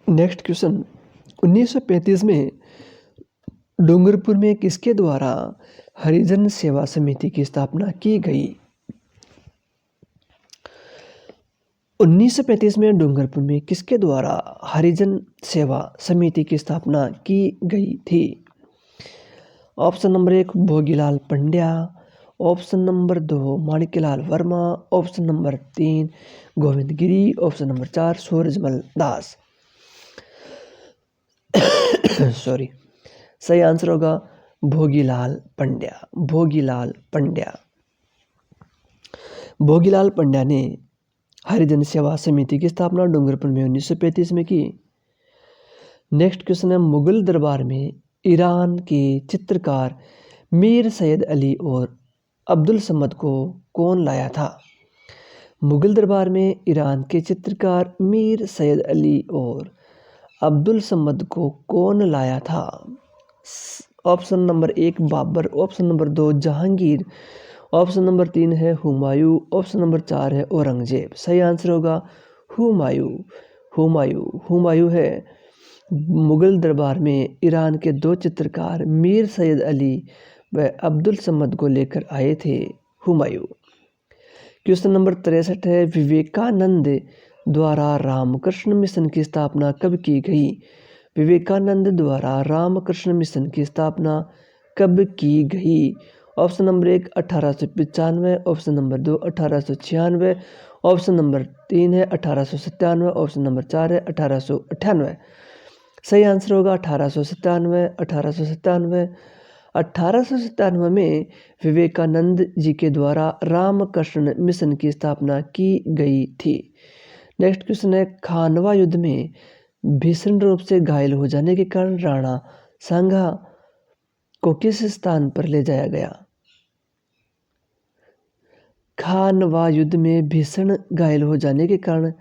नेक्स्ट क्वेश्चन 1935 में डूंगरपुर में किसके द्वारा हरिजन सेवा समिति की स्थापना की गई? 1935 में डूंगरपुर में किसके द्वारा हरिजन सेवा समिति की स्थापना की गई थी? Option number 1 Bhogilal Pandya, option number 2 Manikyalal Verma, option number 3 Govind Giri, option number 4 Surajmal Das. Sorry, सही आंसर होगा भोगीलाल पंड्या, भोगीलाल पंड्या। भोगीलाल पंड्या ने हरिजन सेवा समिति की स्थापना डूंगरपुर में 1935 में की। नेक्स्ट क्वेश्चन है मुगल दरबार में ईरान के चित्रकार मीर सैयद अली और अब्दुल समद को कौन लाया था? मुगल दरबार में ईरान के चित्रकार मीर सैयद अली और अब्दुल समद को कौन लाया था? Option number 1 Babur, option number 2 Jahangir, option number 3 है हुमायूं, ऑप्शन नंबर 4 है औरंगजेब। सही आंसर होगा हुमायूं, हुमायूं, हुमायूं है। मुगल दरबार में ईरान के दो चित्रकार मीर सैयद अली व अब्दुल समद को लेकर आए थे हुमायूं। क्वेश्चन नंबर 63 है विवेकानंद द्वारा रामकृष्ण मिशन की स्थापना कब की गई? विवेकानंद द्वारा रामकृष्ण मिशन की स्थापना कब की गई? Option number 1 1895, option number 2 1896, option number 3 है 1897, ऑप्शन नंबर 4 है 1898। सही आंसर होगा 1897, 1897। 1897 में विवेकानंद जी के द्वारा रामकृष्ण मिशन की स्थापना की गई थी। नेक्स्ट क्वेश्चन है खानवा युद्ध में भीषण रूप से घायल हो जाने के कारण राणा सांगा को किस स्थान पर ले जाया गया? खानवा युद्ध में भीषण घायल हो जाने के कारण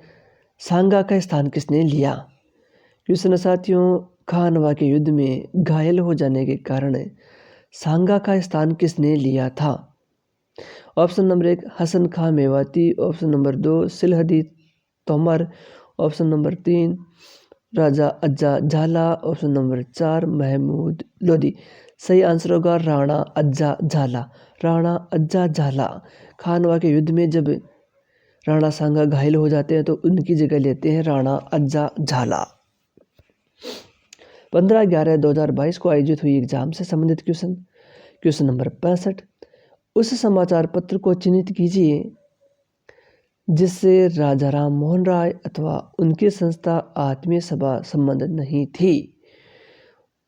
सांगा का स्थान किसने लिया? क्वेश्चन साथियों खानवा के युद्ध में घायल हो जाने के कारण सांगा का स्थान किसने लिया था? Option number 1 Hasan Khan Mewati, option number 2 Silhadi Tomar, option number 3 Raja Ajja Jhala, option number 4 Mahmood Lodhi. सही आंसर होगा राणा अज्जा झाला, राणा अज्जा झाला। खानवा के युद्ध में जब राणा सांगा घायल हो जाते हैं तो उनकी जगह लेते हैं राणा अज्जा झाला। 15/11/2022 को आयोजित हुई एग्जाम से संबंधित क्वेश्चन। क्वेश्चन नंबर 65 उस समाचार पत्र को चिन्हित कीजिए जिससे राजा राम मोहन राय अथवा उनकी संस्था आत्मीय सभा संबंध नहीं थी।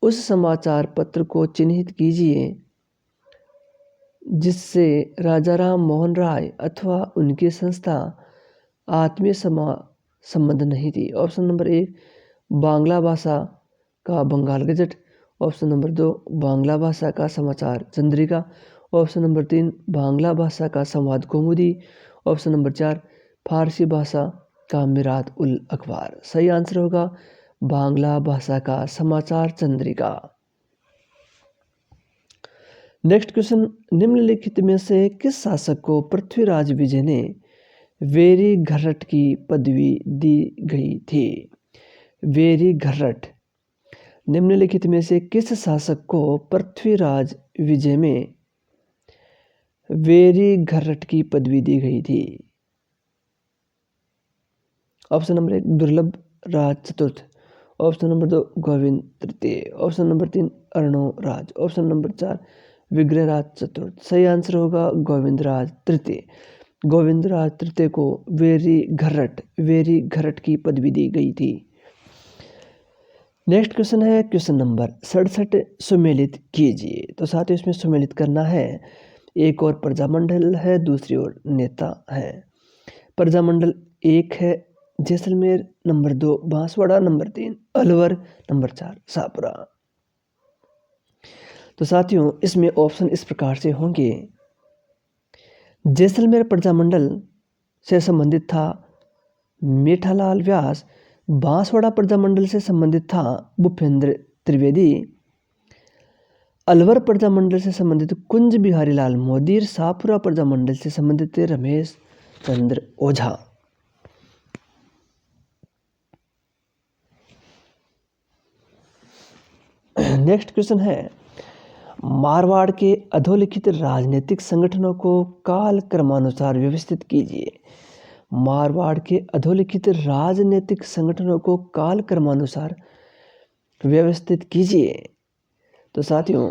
उस समाचार पत्र को चिन्हित कीजिए जिससे राजा राम मोहन राय अथवा उनकी संस्था आत्मीय संबंध नहीं थी। ऑप्शन नंबर 1 बांग्ला भाषा का Bengal gazette, option number 2 Bangla भाषा का समाचार चंद्रिका, ऑप्शन नंबर 3 बांग्ला भाषा का संवाद कौमुदी, ऑप्शन नंबर 4 फारसी भाषा का मिरात उल अखबार। सही आंसर होगा बांग्ला भाषा का समाचार चंद्रिका। नेक्स्ट क्वेश्चन निम्नलिखित में से किस शासक को पृथ्वीराज विजय ने वेरी घर्रट की पदवी दी गई थी? वेरी घर्रट। निम्नलिखित में से किस शासक को पृथ्वीराज विजय में वेरी घर्रट की पदवी दी गई थी? ऑप्शन नंबर 1 दुर्लभ राज चतुर्थ, ऑप्शन नंबर 2 गोविंद तृतीय, option number 3 Arnoraj, option number 4 Vigraharaj चतुर्थ। सही आंसर होगा गोविंदराज तृतीय। गोविंदराज तृतीय को वेरी घर्रट की पदवी दी गई थी। नेक्स्ट क्वेश्चन है क्वेश्चन नंबर 67 सुमेलित कीजिए। तो साथ ही इसमें सुमेलित करना है एक और प्रजामंडल है, दूसरी ओर नेता है। प्रजामंडल 1 है Jaisalmer, number 2 Banswara, number 3 Alwar, number 4 Shahpura. तो साथियों इसमें ऑप्शन इस प्रकार से होंगे। जैसलमेर प्रजामंडल से संबंधित था मेठालाल व्यास, बांसवाड़ा प्रजामंडल से संबंधित था भूपेंद्र त्रिवेदी, अलवर प्रजामंडल से संबंधित कुंज बिहारी लाल मोदी, शाहपुरा प्रजामंडल से संबंधित रमेश चंद्र ओझा। नेक्स्ट क्वेश्चन है, मारवाड़ के अधोलिखित राजनीतिक संगठनों को काल क्रमानुसार व्यवस्थित कीजिए। मारवाड़ के अधोलिखित राजनीतिक संगठनों को काल क्रमानुसार व्यवस्थित कीजिए। तो साथियों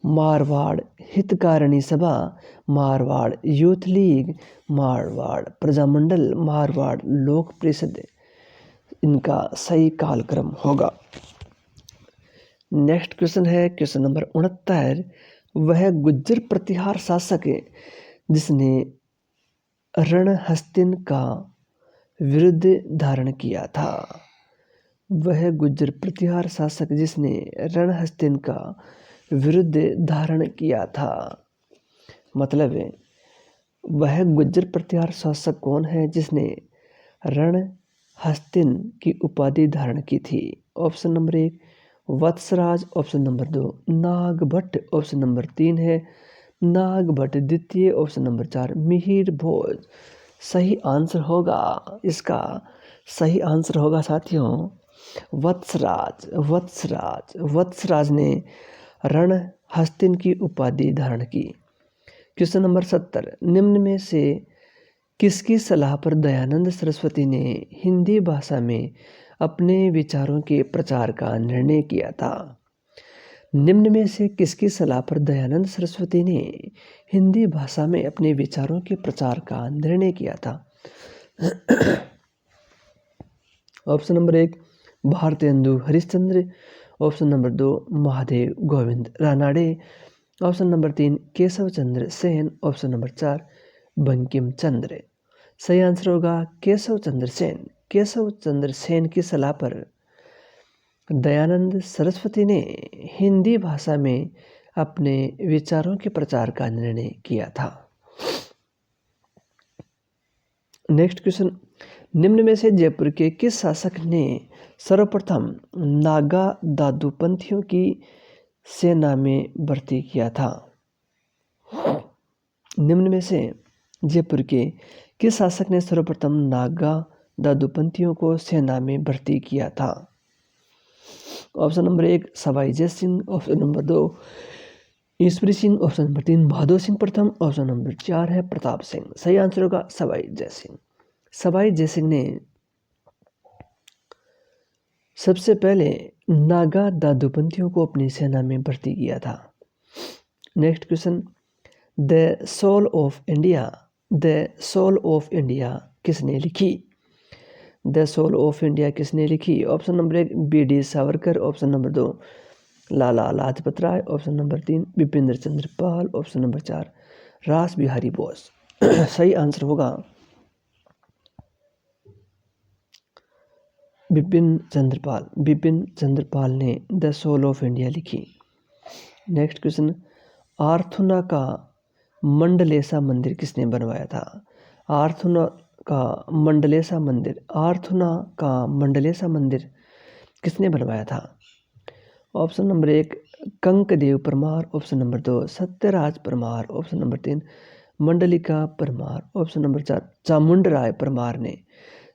मारवाड़ हितकारिणी सभा, मारवाड़ यूथ लीग, मारवाड़ प्रजामंडल, मारवाड़ लोक परिषद, इनका सही कालक्रम होगा। नेक्स्ट क्वेश्चन है क्वेश्चन नंबर 69। वह गुज्जर प्रतिहार शासक जिसने रणहस्तिन का विरुद्ध धारण किया था। वह गुज्जर प्रतिहार शासक जिसने रणहस्तिन का विरुद्ध धारण किया था। मतलब वह गुज्जर प्रतिहार शासक कौन है जिसने रणहस्तिन की उपाधि धारण की थी। Option number 1 Vatsaraj, option number 2 Nagabhata, option number 3 है नागभट्ट द्वितीय, ऑप्शन नंबर 4 मिहिर भोज। सही आंसर होगा, इसका सही आंसर होगा साथियों वत्सराज। वत्सराज वत्सराज ने रणहस्तिन की उपाधि धारण की। Question number 70। निम्न में से किसकी सलाह पर दयानंद सरस्वती ने हिंदी भाषा में अपने विचारों के प्रचार का निर्णय किया था। निम्न में से किसकी सलाह पर दयानंद सरस्वती ने हिंदी भाषा में अपने विचारों के प्रचार का निर्णय किया था। Option number 1 Bharatendu Harishchandra, option number 2 Mahadev Govind Ranade, option number 3 Keshab Chandra Sen, option number 4 Bankim Chandra. सही आंसर होगा केशव चंद्र सेन। केशव चंद्र सेन की सलाह पर दयानंद सरस्वती ने हिंदी भाषा में अपने विचारों के प्रचार का निर्णय किया था। Next question. निम्न में से जयपुर के किस शासक ने सर्वप्रथम नागा दादूपंथियों की सेना में भर्ती किया था। निम्न में से जयपुर के किस शासक ने सर्वप्रथम नागा दादूपंथियों को सेना में भर्ती किया था। Option number 1 Sawai Jai Singh, option number 2 ईश्वरी सिंह, ऑप्शन नंबर 3 बहादुर सिंह प्रथम, ऑप्शन नंबर 4 है प्रताप सिंह। सही आंसर होगा सवाई जय सिंह। सवाई जय सिंह ने सबसे पहले नागा दादूपंथियों को अपनी सेना में भर्ती किया था। Next question. The soul of India, the soul of India किसने लिखी। द सोल ऑफ इंडिया किसने लिखी। Option number 1 B D. Savarkar, option number 2 Lala Lajpat Rai, option number 3 Bipin Chandra Pal, option number 4 Ras Bihari Bose. सही आंसर होगा बिपिन चंद्र पाल। बिपिन चंद्र पाल ने द सोल ऑफ इंडिया लिखी। Next question. आर्थुना का मंडलेसा मंदिर किसने बनवाया था। आर्थुना का मंडलेसा मंदिर, आर्थुना का मंडलेसा मंदिर किसने बनवाया था। Option number 1 Kankadev Parmar, option number 2 Satyaraj Parmar, option number 3 Mandalika Parmar, option number 4 Chamundaraj Parmar ने।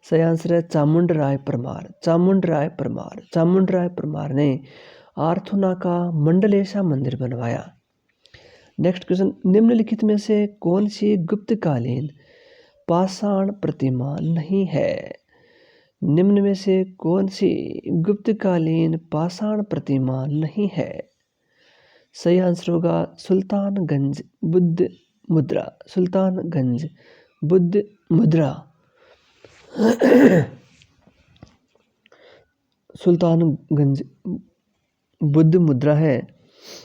सही आंसर है चामुंडराय परमार। चामुंडराय परमार, चामुंडराय परमार ने आर्थुना का मंडलेसा मंदिर बनवाया। Next question. निम्नलिखित में से कौन सी गुप्तकालीन पाषाण प्रतिमा नहीं है। निम्न में से कौन सी गुप्तकालीन पाषाण प्रतिमा नहीं है। सही आंसर होगा सुल्तानगंज बुद्ध मुद्रा। सुल्तानगंज बुद्ध मुद्रा। सुल्तानगंज बुद्ध मुद्रा है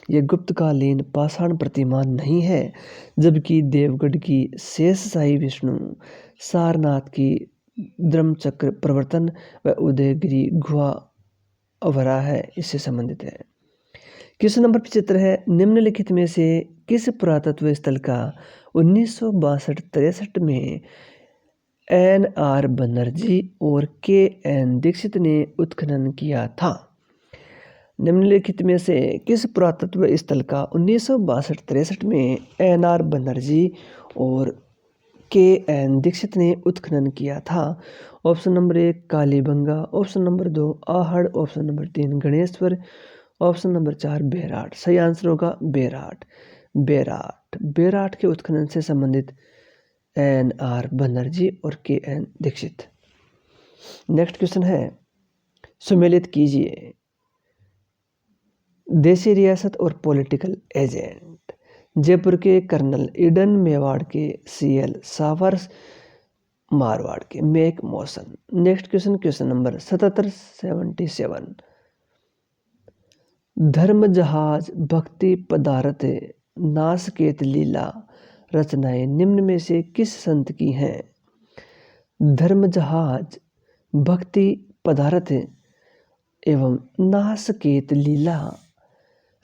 ये गुप्तकालीन पाषाण प्रतिमा नहीं है, जबकि देवगढ़ की शेषशाही विष्णु, सारनाथ की धर्मचक्र प्रवर्तन व उदयगिरी गुहा अवरा है, इससे संबंधित है। क्वेश्चन नंबर 75 है, निम्नलिखित में से किस पुरातत्व स्थल का 1962-63 में NR बनर्जी और KN दीक्षित ने उत्खनन किया था? निम्नलिखित में से किस पुरातत्व स्थल का 1962-63 में NR बनर्जी और KN दीक्षित ने उत्खनन किया था? Option number 1 Kalibangan, option number 2 Ahar, option number 3 Ganeshwar, option number 4 Bairat. सही आंसर होगा बेराट। बेराट के उत्खनन से संबंधित NR बनर्जी और KN दीक्षित। नेक्स्ट क्वेश्चन है, सुमेलित कीजिए देशी रियासत और पॉलिटिकल एजेंट। जयपुर के कर्नल ईडन, मेवाड़ के CL सावर, मारवाड़ के make motion. Next question, question number 77 धर्म जहाज, भक्ति पदार्थ, नासकेत लीला रचनाएं निम्न में से किस संत की हैं? धर्म जहाज, भक्ति पदार्थ एवं नासकेत लीला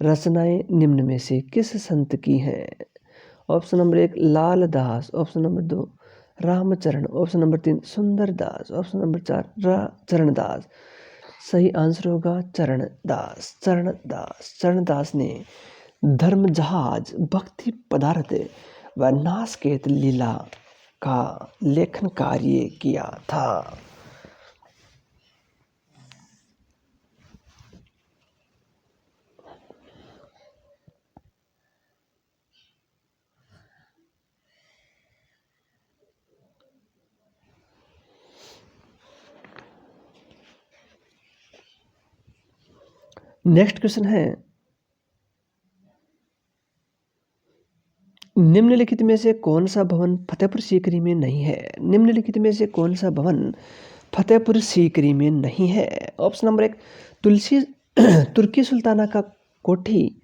रचनाएं निम्न में से किस संत की हैं? Option number 1 Lal Das, option number 2 Ramcharan, option number 3 Sundardas, option number 4 Charandas. सही आंसर होगा चरणदास। चरणदास ने धर्म जहाज, भक्ति पदार्थ व नासकेत लीला का लेखन कार्य किया था। नेक्स्ट क्वेश्चन है, निम्नलिखित में से कौन सा भवन फतेहपुर सीकरी में नहीं है? निम्नलिखित में से कौन सा भवन फतेहपुर सीकरी में नहीं है? ऑप्शन नंबर 1 तुर्की सुल्ताना का कोठी,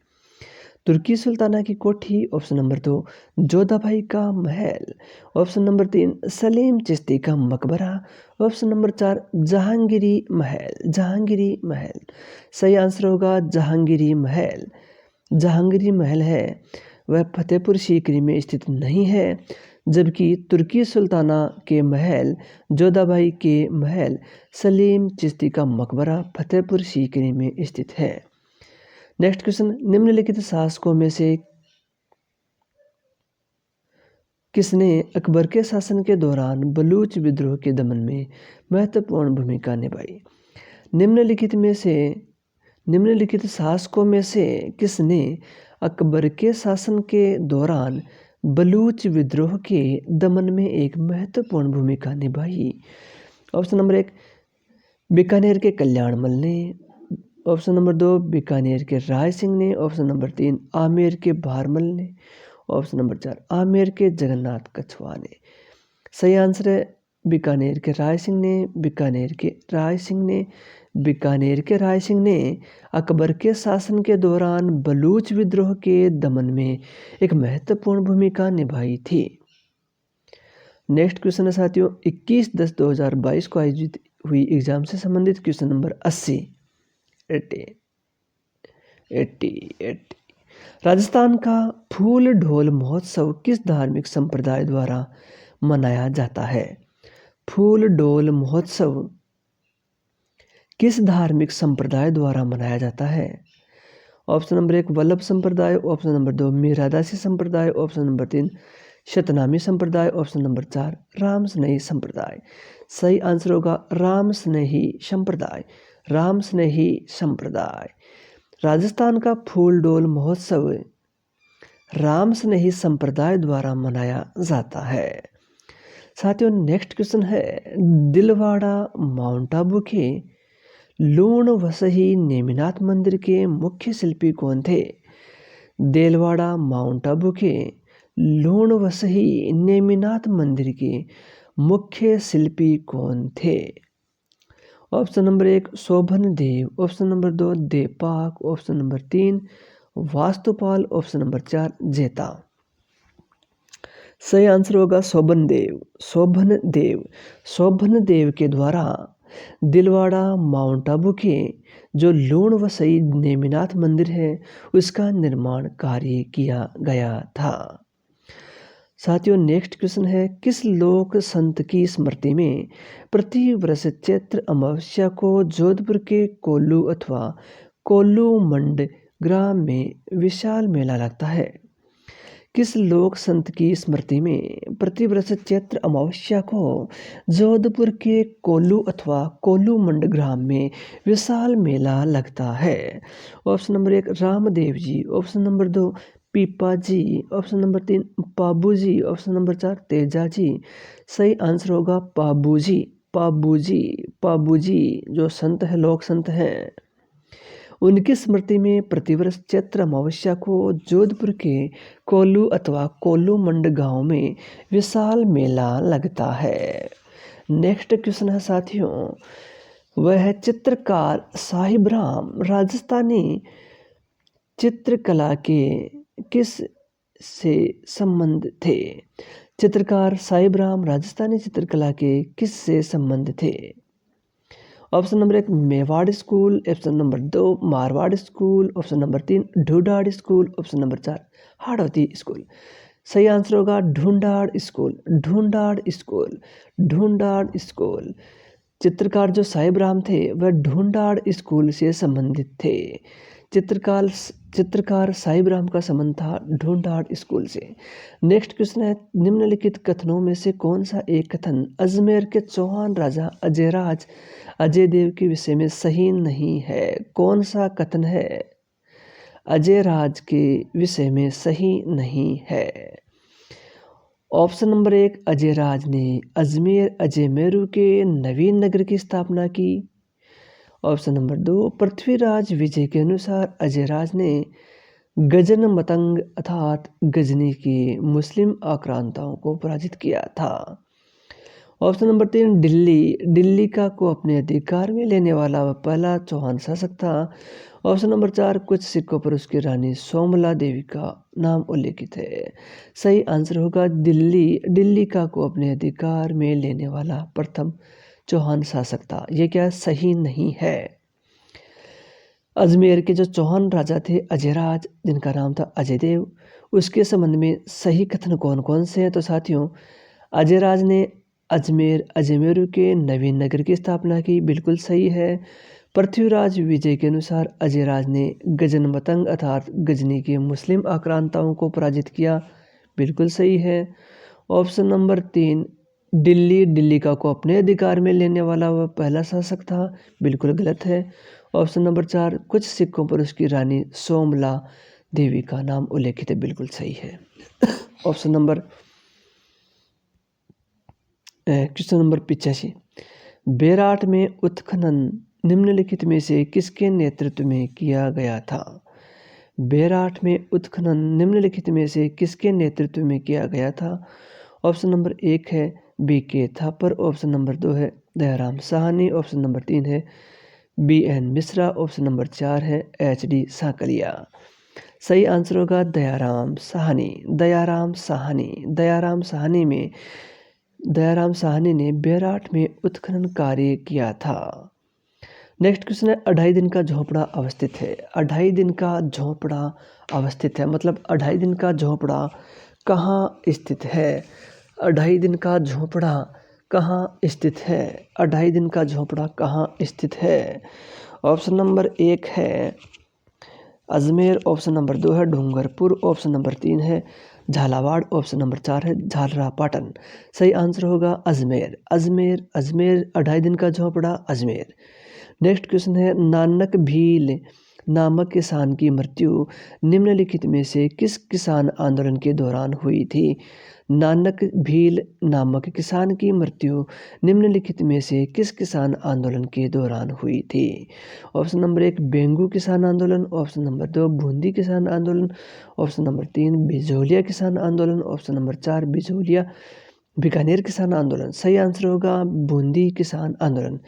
तुर्की सुल्ताना की कोठी, ऑप्शन नंबर 2 जोधाबाई का महल, ऑप्शन नंबर 3 सलीम चिश्ती का मकबरा, ऑप्शन नंबर 4 जहांगीरी महल। सही आंसर होगा जहांगीरी महल। जहांगीरी महल है वह फतेहपुर सीकरी में स्थित नहीं है, जबकि तुर्की सुल्ताना के महल, जोधाबाई के महल, सलीम चिश्ती का मकबरा फतेहपुर सीकरी में स्थित है। नेक्स्ट क्वेश्चन, निम्नलिखित शासकों में से किसने अकबर के शासन के दौरान बलूच विद्रोह के दमन में महत्वपूर्ण भूमिका निभाई? निम्नलिखित शासकों में से किसने अकबर के शासन के दौरान बलूच विद्रोह के दमन में एक महत्वपूर्ण भूमिका निभाई? ऑप्शन नंबर 1 बीकानेर के कल्याणमल ने, ऑप्शन नंबर 2 बीकानेर के राय सिंह ने, ऑप्शन नंबर 3 आमेर के भारमल ने, ऑप्शन नंबर 4 आमेर के जगन्नाथ कछुआ ने। सही आंसर है बीकानेर के राय सिंह ने अकबर के शासन के दौरान बलूच विद्रोह के दमन में एक महत्वपूर्ण भूमिका निभाई थी। नेक्स्ट क्वेश्चन है साथियों, 21/10/2022 को आयोजित हुई एग्जाम से संबंधित क्वेश्चन नंबर 80। राजस्थान का फूल ढोल महोत्सव किस धार्मिक संप्रदाय द्वारा मनाया जाता है? फूल ढोल महोत्सव किस धार्मिक संप्रदाय द्वारा मनाया जाता है? ऑप्शन नंबर 1 वल्लभ संप्रदाय, ऑप्शन नंबर 2 मीरादासी संप्रदाय, ऑप्शन नंबर 3 शतनामी संप्रदाय, ऑप्शन नंबर 4 रामस्नेही संप्रदाय। सही आंसर होगा रामस्नेही संप्रदाय। राजस्थान का फूल ढोल महोत्सव रामस्नेही संप्रदाय द्वारा मनाया जाता है। साथियों नेक्स्ट क्वेश्चन है, दिलवाड़ा माउंट आबू के लूण वसही नेमिनाथ मंदिर के मुख्य शिल्पी कौन थे? दिलवाड़ा माउंट आबू के लूण वसही नेमिनाथ मंदिर के मुख्य शिल्पी कौन थे? Option number 1 Shobhan Dev, option number 2 Devpak, option number 3 Vastupal, option number 4 Jeta. सही आंसर होगा शोभन देव। शोभन देव, शोभन देव के द्वारा दिलवाड़ा माउंट आबू के जो लूण व सई नेमिनाथ मंदिर है उसका निर्माण कार्य किया गया था। साथियों नेक्स्ट क्वेश्चन है, किस लोक संत की स्मृति में प्रति वर्ष चैत्र अमावस्या को जोधपुर के कोल्लू अथवा कोल्लू मंड ग्राम में विशाल मेला लगता है? किस लोक संत की स्मृति में प्रति वर्ष चैत्र अमावस्या को जोधपुर के कोल्लू अथवा कोल्लू मंड ग्राम में विशाल मेला लगता है? Option number 1 Ramdev ji, option number 2 पीपा जी, ऑप्शन नंबर 3 पाबू जी, ऑप्शन नंबर 4 तेजा जी। सही आंसर होगा पाबू जी। पाबू जी, पाबू जी जो संत है, लोक संत हैं, उनकी स्मृति में प्रतिवर्ष चैत्र अमावस्या को जोधपुर के कोल्लू अथवा कोल्लू मंड गांव में विशाल मेला लगता है। नेक्स्ट क्वेश्चन है साथियों, वह है चित्रकार साहिब राम राजस्थानी चित्रकला के किस से संबंध थे? चित्रकार साहिब राम राजस्थानी चित्रकला के किस से संबंध थे? Option number 1 Mewar school, option number 2 Marwar school, option number 3 Dhundhar school, option number 4 Hadoti school. सही आंसर होगा Dhundhar school. Dhundhar school, Dhundhar school. चित्रकार जो साहिब राम थे वह ढूंढाड़ स्कूल से संबंधित थे। चित्रकार साहिब राम का संबंध था ढूंढाड़ स्कूल से। नेक्स्ट क्वेश्चन है, निम्नलिखित कथनों में से कौन सा एक कथन अजमेर के चौहान राजा अजयराज अजय देव के विषय में सही नहीं है? कौन सा कथन है अजयराज के विषय में सही नहीं है? ऑप्शन नंबर 1 अजयराज ने अजमेर अजयमेरू के नवीन नगर की स्थापना की। ऑप्शन नंबर 2 पृथ्वीराज विजय के अनुसार अजयराज ने गजन मतंग अर्थात गजनी के मुस्लिम आक्रांताओं को पराजित किया था। ऑप्शन नंबर 3 दिल्ली का को अपने अधिकार में लेने वाला वह पहला चौहान शासक था। ऑप्शन नंबर 4 कुछ सिक्कों पर उसकी रानी सोमला देवी का नाम उल्लेखित है। सही आंसर होगा दिल्ली का को अपने अधिकार में लेने वाला प्रथम चौहान शासक था। ये क्या सही नहीं है। अजमेर के जो चौहान राजा थे अजयराज, जिनका नाम था अजय देव, उसके संबंध में सही कथन कौन कौन से हैं? तो साथियों अजयराज ने अजमेर अजमेरू के नवीन नगर की स्थापना की, बिल्कुल सही है। पृथ्वीराज विजय के अनुसार अजयराज ने गजन मतंग अर्थात गजनी के मुस्लिम आक्रांताओं को पराजित किया, बिल्कुल सही है। ऑप्शन नंबर 3 दिल्ली का को अपने अधिकार में लेने वाला वह पहला शासक था, बिल्कुल गलत है। ऑप्शन नंबर 4 कुछ सिक्कों पर उसकी रानी सोमला देवी का नाम उल्लेखित है, बिल्कुल सही है। ऑप्शन नंबर क्वेश्चन नंबर 85, बेराट में उत्खनन निम्नलिखित में से किसके नेतृत्व में किया गया था? बेराट में उत्खनन निम्नलिखित में से किसके नेतृत्व में किया गया था? ऑप्शन नंबर 1 है BK थापर, ऑप्शन नंबर 2 है दयाराम साहनी, ऑप्शन नंबर 3 है BN मिश्रा, ऑप्शन नंबर 4 है HD साकलिया। सही आंसर होगा दयाराम साहनी। दयाराम साहनी ने बेराट में उत्खनन कार्य किया था। नेक्स्ट क्वेश्चन है, 2.5 दिन का झोपड़ा अवस्थित है। 2.5 दिन का झोपड़ा अवस्थित है मतलब 2.5 दिन का झोपड़ा कहाँ स्थित है? 2.5 दिन का झोपड़ा कहाँ स्थित है? 2.5 दिन का झोपड़ा कहाँ स्थित है? ऑप्शन नंबर 1 है अजमेर, ऑप्शन नंबर 2 है डूंगरपुर, ऑप्शन नंबर 3 है झालावाड़, ऑप्शन नंबर 4 है झालरापाटन। सही आंसर होगा अजमेर। 2.5 दिन का झोपड़ा अजमेर। नेक्स्ट क्वेश्चन है, नानक भील नामक किसान की मृत्यु निम्नलिखित में से किस किसान आंदोलन के दौरान हुई थी? नानक भील नामक किसान की मृत्यु निम्नलिखित में से किस किसान आंदोलन के दौरान हुई थी? ऑप्शन नंबर 1 बेंगू किसान आंदोलन, ऑप्शन नंबर 2 बूंदी किसान आंदोलन, ऑप्शन नंबर 3 बिजोलिया किसान आंदोलन, ऑप्शन नंबर 4 बिजोलिया बीकानेर किसान आंदोलन। सही आंसर होगा बूंदी किसान आंदोलन।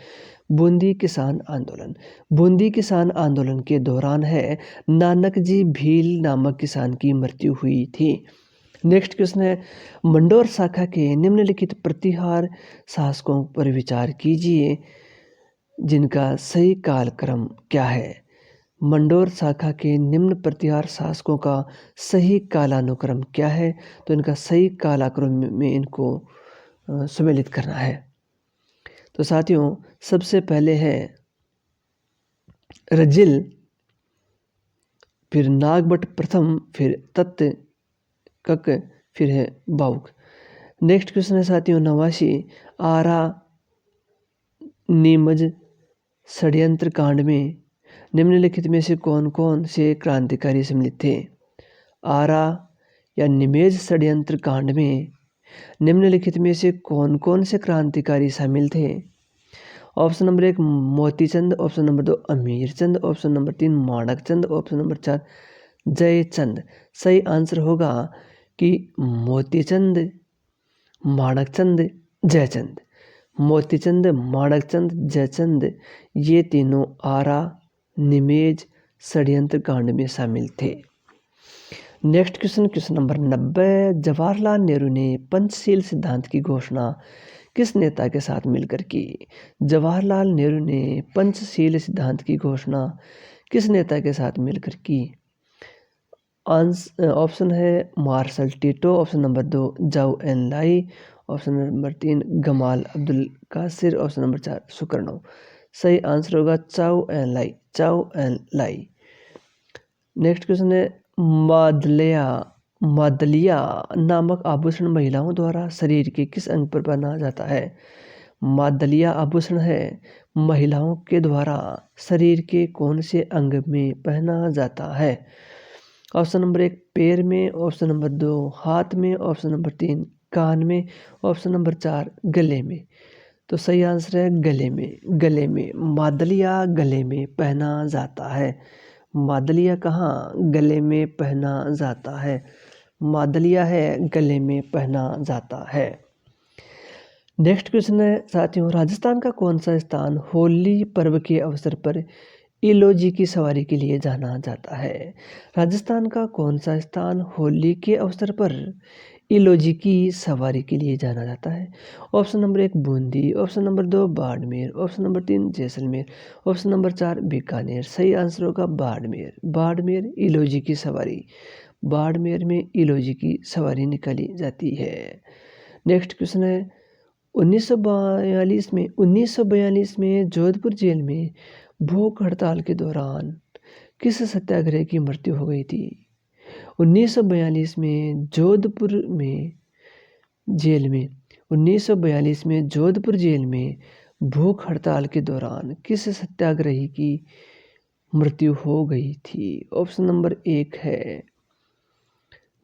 बूंदी किसान आंदोलन। बूंदी किसान आंदोलन के दौरान है नानक जी भील नामक किसान की मृत्यु हुई थी। नेक्स्ट क्वेश्चन है मंडोर शाखा के निम्नलिखित प्रतिहार शासकों पर विचार कीजिए जिनका सही कालक्रम क्या है। मंडोर शाखा के निम्न प्रतिहार शासकों का सही कालानुक्रम क्या है, तो इनका सही कालानुक्रम में इनको सम्मिलित करना है। तो साथियों सबसे पहले है रजिल, फिर नागभट्ट प्रथम, फिर तत्त कक, फिर है बाउक। नेक्स्ट क्वेश्चन है साथियों 89 आरा नीमच षड्यंत्र कांड में निम्नलिखित में से कौन कौन से क्रांतिकारी सम्मिलित थे। आरा या निमेज षड्यंत्र कांड में निम्नलिखित में से कौन कौन से क्रांतिकारी शामिल थे। Option number 1 Motichand, option number 2 Amirchand, option number 3 Manakchand, option number 4 Jaichand. सही आंसर होगा कि मोतीचंद, माणकचंद, जयचंद। मोतीचंद, माणकचंद, जयचंद ये तीनों आरा निमेज षड्यंत्र कांड में शामिल थे। Next question number 90 Jawaharlal Nehru ने पंचशील सिद्धांत की घोषणा किस नेता के साथ मिलकर की। जवाहरलाल नेहरू ने पंचशील सिद्धांत की घोषणा किस नेता के साथ मिलकर की। ऑप्शन है मार्शल टीटो, ऑप्शन नंबर 2 जाऊ एन लाई, option number 3 Gamal Abdul कासिर, option number 4 Sukarno. सही आंसर होगा चाउ एन लाई, चाउ एन लाई। नेक्स्ट क्वेश्चन है मादलिया नामक आभूषण महिलाओं द्वारा शरीर के किस अंग पर पहना जाता है। मादलिया आभूषण है महिलाओं के द्वारा शरीर के कौन से अंग में पहना जाता है। ऑप्शन नंबर 1 पैर में, ऑप्शन नंबर 2 हाथ में, ऑप्शन नंबर 3 कान में, ऑप्शन नंबर 4 गले में। तो सही आंसर है गले में। गले में मादलिया गले में पहना जाता है। मादलिया कहाँ गले में पहना जाता है। मादलिया है गले में पहना जाता है। नेक्स्ट क्वेश्चन है साथियों राजस्थान का कौन सा स्थान होली पर्व के अवसर पर इलोजी की सवारी के लिए जाना जाता है। राजस्थान का कौन सा स्थान होली के अवसर पर इलोजी की सवारी के लिए जाना जाता है। Option number 1 Bundi, option number 2 Barmer, option number 3 Jaisalmer, option number 4 Bikaner. सही आंसर होगा बाड़मेर। बाड़मेर इलोजी की सवारी, बाड़मेर में इलोजी की सवारी निकाली जाती है। नेक्स्ट क्वेश्चन है 1942 में जोधपुर जेल में भूख हड़ताल के दौरान किस सत्याग्रह की मृत्यु हो गई थी। 1942 में जोधपुर जेल में भूख हड़ताल के दौरान किस सत्याग्रही की मृत्यु हो गई थी। ऑप्शन नंबर 1 है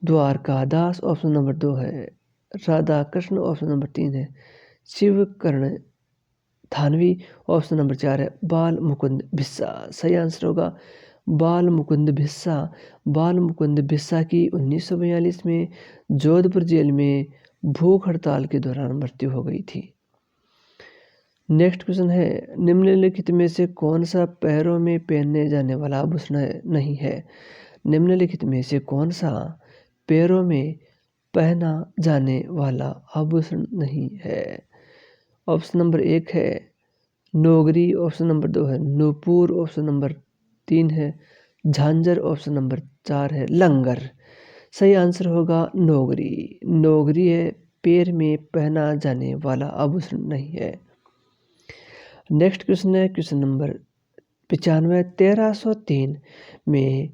द्वारकादास, ऑप्शन नंबर 2 है राधा कृष्ण, ऑप्शन नंबर 3 है शिवकर्ण थानवी, ऑप्शन नंबर 4 है बाल मुकुंद बिस्सा। सही आंसर होगा बाल मुकुंद बिस्सा। बाल मुकुंद बिस्सा की 1942 में जोधपुर जेल में भूख हड़ताल के दौरान मृत्यु हो गई थी। नेक्स्ट क्वेश्चन है निम्नलिखित में से कौन सा पैरों में पहनने जाने वाला आभूषण नहीं है। निम्नलिखित में से कौन सा पैरों में पहना जाने वाला आभूषण नहीं है। ऑप्शन नंबर 1 है नोगरी, ऑप्शन नंबर 2 है नूपुर, ऑप्शन नंबर 3 है झांझर, ऑप्शन नंबर 4 है लंगर। सही आंसर होगा नोगरी। नोगरी है पैर में पहना जाने वाला आभूषण नहीं है। नेक्स्ट क्वेश्चन है क्वेश्चन नंबर 95 1303 में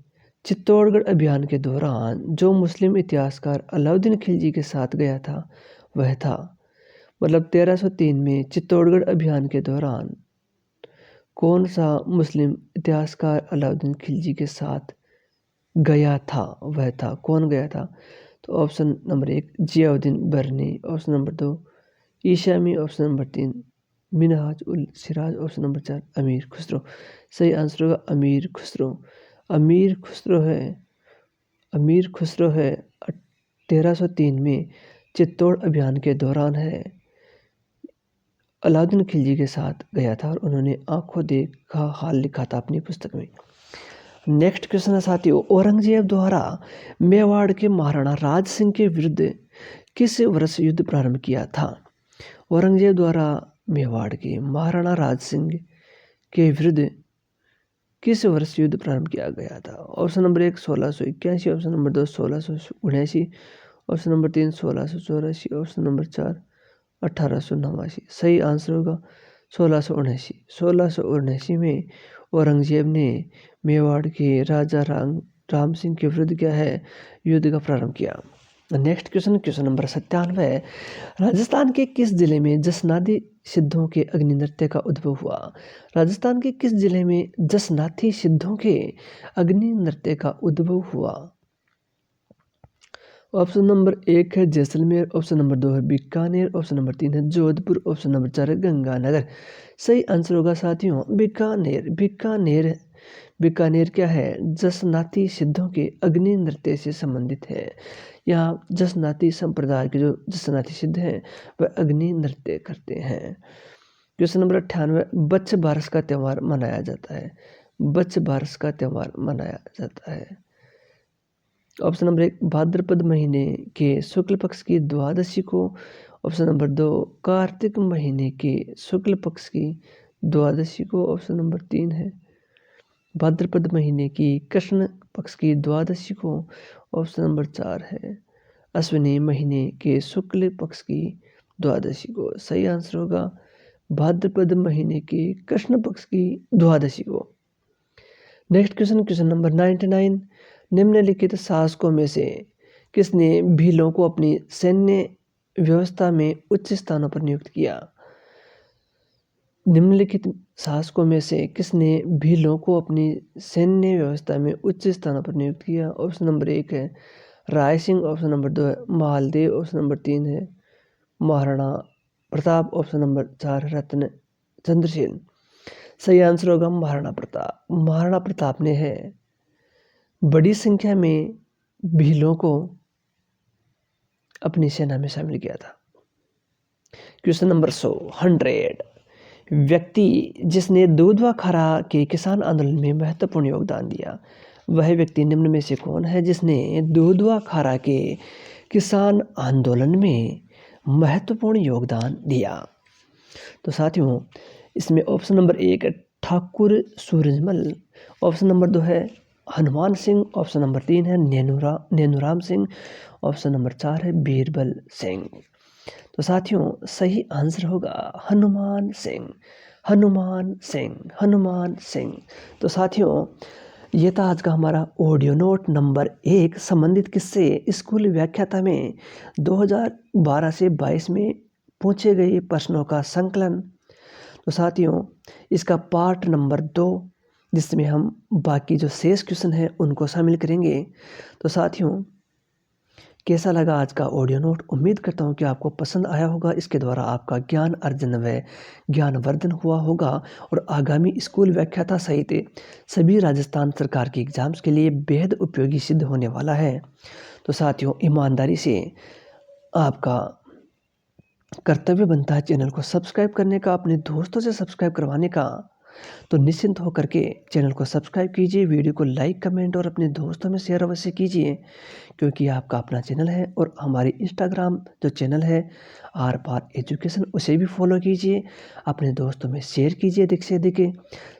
चित्तौड़गढ़ अभियान के दौरान जो मुस्लिम इतिहासकार अलाउद्दीन खिलजी के साथ गया था वह था। मतलब 1303 में चित्तौड़गढ़ अभियान के दौरान कौन सा मुस्लिम इतिहासकार अलाउद्दीन खिलजी के साथ गया था वह था। कौन गया था। तो option number 1 Ziauddin Barani, option number 2 Isami, option number 3 Minhaj ul Siraj, option number 4 Amir Khusro. सही आंसर होगा अमीर खुसरो। अमीर खुसरो है 1303 में चित्तौड़ अभियान के दौरान है अलाउद्दीन खिलजी के साथ गया था और उन्होंने आंखों देखा हाल लिखा था अपनी पुस्तक में। नेक्स्ट क्वेश्चन है साथियों, औरंगजेब द्वारा मेवाड़ के महाराणा राज सिंह के विरुद्ध किस वर्ष युद्ध प्रारंभ किया था? औरंगजेब द्वारा मेवाड़ के महाराणा राज सिंह के विरुद्ध किस वर्ष युद्ध प्रारंभ किया गया था? Option number 1 1681, option number 2 1679, option number 3 1684, option number 4 1889। सही आंसर होगा 1679। 1679 में औरंगजेब ने मेवाड़ के राजा राम सिंह के विरुद्ध क्या है युद्ध का प्रारंभ किया। नेक्स्ट क्वेश्चन नंबर 97 है, राजस्थान के किस जिले में जसनादी सिद्धों के अग्नि नृत्य का उद्भव हुआ? राजस्थान के किस जिले में जसनाथी सिद्धों के अग्नि नृत्य का उद्भव हुआ? ऑप्शन नंबर 1 है जैसलमेर, ऑप्शन नंबर 2 है बीकानेर, ऑप्शन नंबर 3 है जोधपुर, ऑप्शन नंबर 4 है गंगानगर। सही आंसर होगा साथियों बीकानेर। बीकानेर क्या है जसनाती सिद्धों के अग्नि नृत्य से संबंधित है। यहाँ जसनाती संप्रदाय के जो जसनाती सिद्ध हैं वह अग्नि नृत्य करते हैं। क्वेश्चन नंबर 98, बच्छ बारस का त्यौहार मनाया जाता है। बच्छ बारस का त्यौहार मनाया जाता है। ऑप्शन नंबर 1 भाद्रपद महीने के शुक्ल पक्ष की द्वादशी को, ऑप्शन नंबर 2 कार्तिक महीने के शुक्ल पक्ष की द्वादशी को, ऑप्शन नंबर 3 है भाद्रपद महीने की कृष्ण पक्ष की द्वादशी को, ऑप्शन नंबर 4 है अश्विनी महीने के शुक्ल पक्ष की द्वादशी को। सही आंसर होगा भाद्रपद महीने के कृष्ण पक्ष की द्वादशी को। नेक्स्ट क्वेश्चन नंबर 99, निम्नलिखित शासकों में से किसने भीलों को अपनी सैन्य व्यवस्था में उच्च स्थानों पर नियुक्त किया? निम्नलिखित शासकों में से किसने भीलों को अपनी सैन्य व्यवस्था में उच्च स्थानों पर नियुक्त किया? ऑप्शन नंबर 1 है राय सिंह, ऑप्शन नंबर 2 है मालदेव, ऑप्शन नंबर 3 है महाराणा प्रताप, ऑप्शन नंबर 4 है रत्न चंद्रसेन। सही आंसर होगा महाराणा प्रताप। महाराणा प्रताप ने है बड़ी संख्या में भीलों को अपनी सेना में शामिल किया था। क्वेश्चन नंबर 100, व्यक्ति जिसने दूधवा खारा के किसान आंदोलन में महत्वपूर्ण योगदान दिया, वह व्यक्ति निम्न में से कौन है जिसने दूधवा खारा के किसान आंदोलन में महत्वपूर्ण योगदान दिया? तो साथियों इसमें ऑप्शन नंबर 1 है ठाकुर सूरजमल, ऑप्शन नंबर 2 है हनुमान सिंह, ऑप्शन नंबर 3 है नेनुराम सिंह, ऑप्शन नंबर 4 है बीरबल सिंह। तो साथियों सही आंसर होगा हनुमान सिंह, हनुमान सिंह, हनुमान सिंह। तो साथियों ये था आज का हमारा ऑडियो नोट नंबर 1 संबंधित किससे स्कूल व्याख्याता में 2012 से 22 में पूछे गए प्रश्नों का संकलन। तो साथियों इसका पार्ट नंबर 2 जिसमें हम बाकी जो शेष क्वेश्चन हैं उनको शामिल करेंगे। तो साथियों कैसा लगा आज का ऑडियो नोट? उम्मीद करता हूँ कि आपको पसंद आया होगा। इसके द्वारा आपका ज्ञान अर्जन व ज्ञानवर्धन हुआ होगा और आगामी स्कूल व्याख्याता सहित सभी राजस्थान सरकार के एग्जाम्स के लिए बेहद उपयोगी सिद्ध होने वाला है। तो साथियों ईमानदारी से आपका कर्तव्य बनता है चैनल को सब्सक्राइब करने का, अपने दोस्तों से सब्सक्राइब करवाने का। तो निश्चिंत होकर के चैनल को सब्सक्राइब कीजिए, वीडियो को लाइक कमेंट और अपने दोस्तों में शेयर अवश्य कीजिए, क्योंकि आपका अपना चैनल है। और हमारी इंस्टाग्राम जो चैनल है आर पार एजुकेशन उसे भी फॉलो कीजिए, अपने दोस्तों में शेयर कीजिए अधिक से अधिक।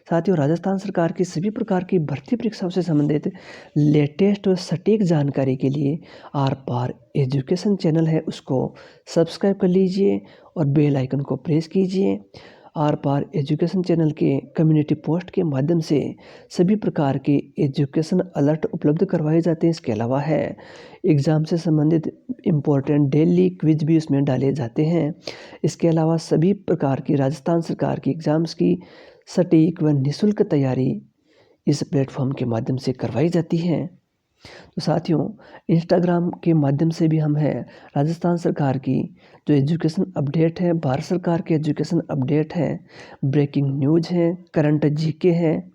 साथियों राजस्थान सरकार की सभी प्रकार की भर्ती परीक्षाओं से संबंधित लेटेस्ट और सटीक जानकारी के लिए आर पार एजुकेशन चैनल है उसको सब्सक्राइब कर लीजिए और बेल आइकन को प्रेस कीजिए। आर पार एजुकेशन चैनल के कम्युनिटी पोस्ट के माध्यम से सभी प्रकार के एजुकेशन अलर्ट उपलब्ध करवाए जाते हैं। इसके अलावा है एग्ज़ाम से संबंधित इम्पोर्टेंट डेली क्विज भी उसमें डाले जाते हैं। इसके अलावा सभी प्रकार की राजस्थान सरकार की एग्ज़ाम्स की सटीक व निःशुल्क तैयारी इस प्लेटफॉर्म के माध्यम से करवाई जाती है। तो साथियों इंस्टाग्राम के माध्यम से भी हम है राजस्थान सरकार की जो एजुकेशन अपडेट है, भारत सरकार के एजुकेशन अपडेट है, ब्रेकिंग न्यूज़ है, करंट जीके है,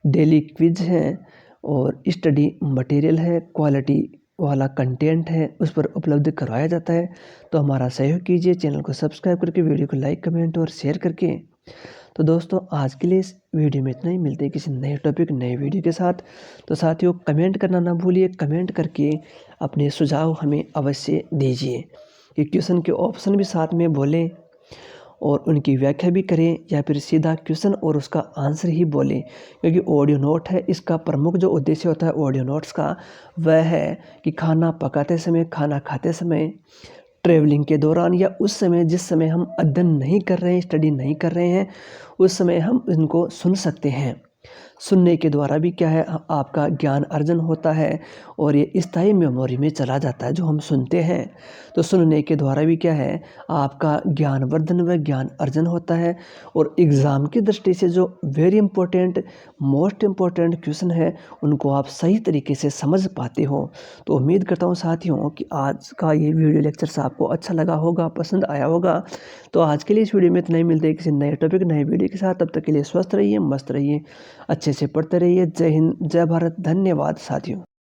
डेली क्विज है और स्टडी मटेरियल है, क्वालिटी वाला कंटेंट है उस पर उपलब्ध करवाया जाता है। तो हमारा सहयोग कीजिए, चैनल को सब्सक्राइब करके, वीडियो को लाइक, कमेंट और शेयर करके। तो दोस्तों आज के लिए इस वीडियो में इतना ही, मिलते हैं किसी नए टॉपिक नए वीडियो के साथ। तो साथियों कमेंट करना ना भूलिए, कमेंट करके अपने सुझाव हमें अवश्य दीजिए कि क्वेश्चन के ऑप्शन भी साथ में बोलें और उनकी व्याख्या भी करें, या फिर सीधा क्वेश्चन और उसका आंसर ही बोलें। क्योंकि ऑडियो नोट है, इसका प्रमुख जो उद्देश्य होता है ऑडियो नोट्स का, वह है कि खाना पकाते समय, खाना खाते समय, ट्रैवलिंग के दौरान, या उस समय जिस समय हम अध्ययन नहीं कर रहे हैं, स्टडी नहीं कर रहे हैं, उस समय हम इनको सुन सकते हैं। सुनने के द्वारा भी क्या है, आपका ज्ञान अर्जन होता है और ये स्थायी मेमोरी में चला जाता है जो हम सुनते हैं। तो सुनने के द्वारा भी क्या है, आपका ज्ञानवर्धन व ज्ञान अर्जन होता है। और एग्ज़ाम की दृष्टि से जो very important, most important question है, उनको आप सही तरीके से समझ पाते हो। तो उम्मीद करता हूँ साथियों कि आज का ये वीडियो लेक्चर आपको अच्छा लगा होगा, पसंद आया होगा। तो आज के लिए इस वीडियो में इतना ही, मिलते हैं किसी नए टॉपिक नए वीडियो के साथ। तब तक के लिए स्वस्थ रहिए, मस्त रहिए, अच्छे से पढ़ते रहिए। जय हिंद, जय भारत, धन्यवाद साथियों।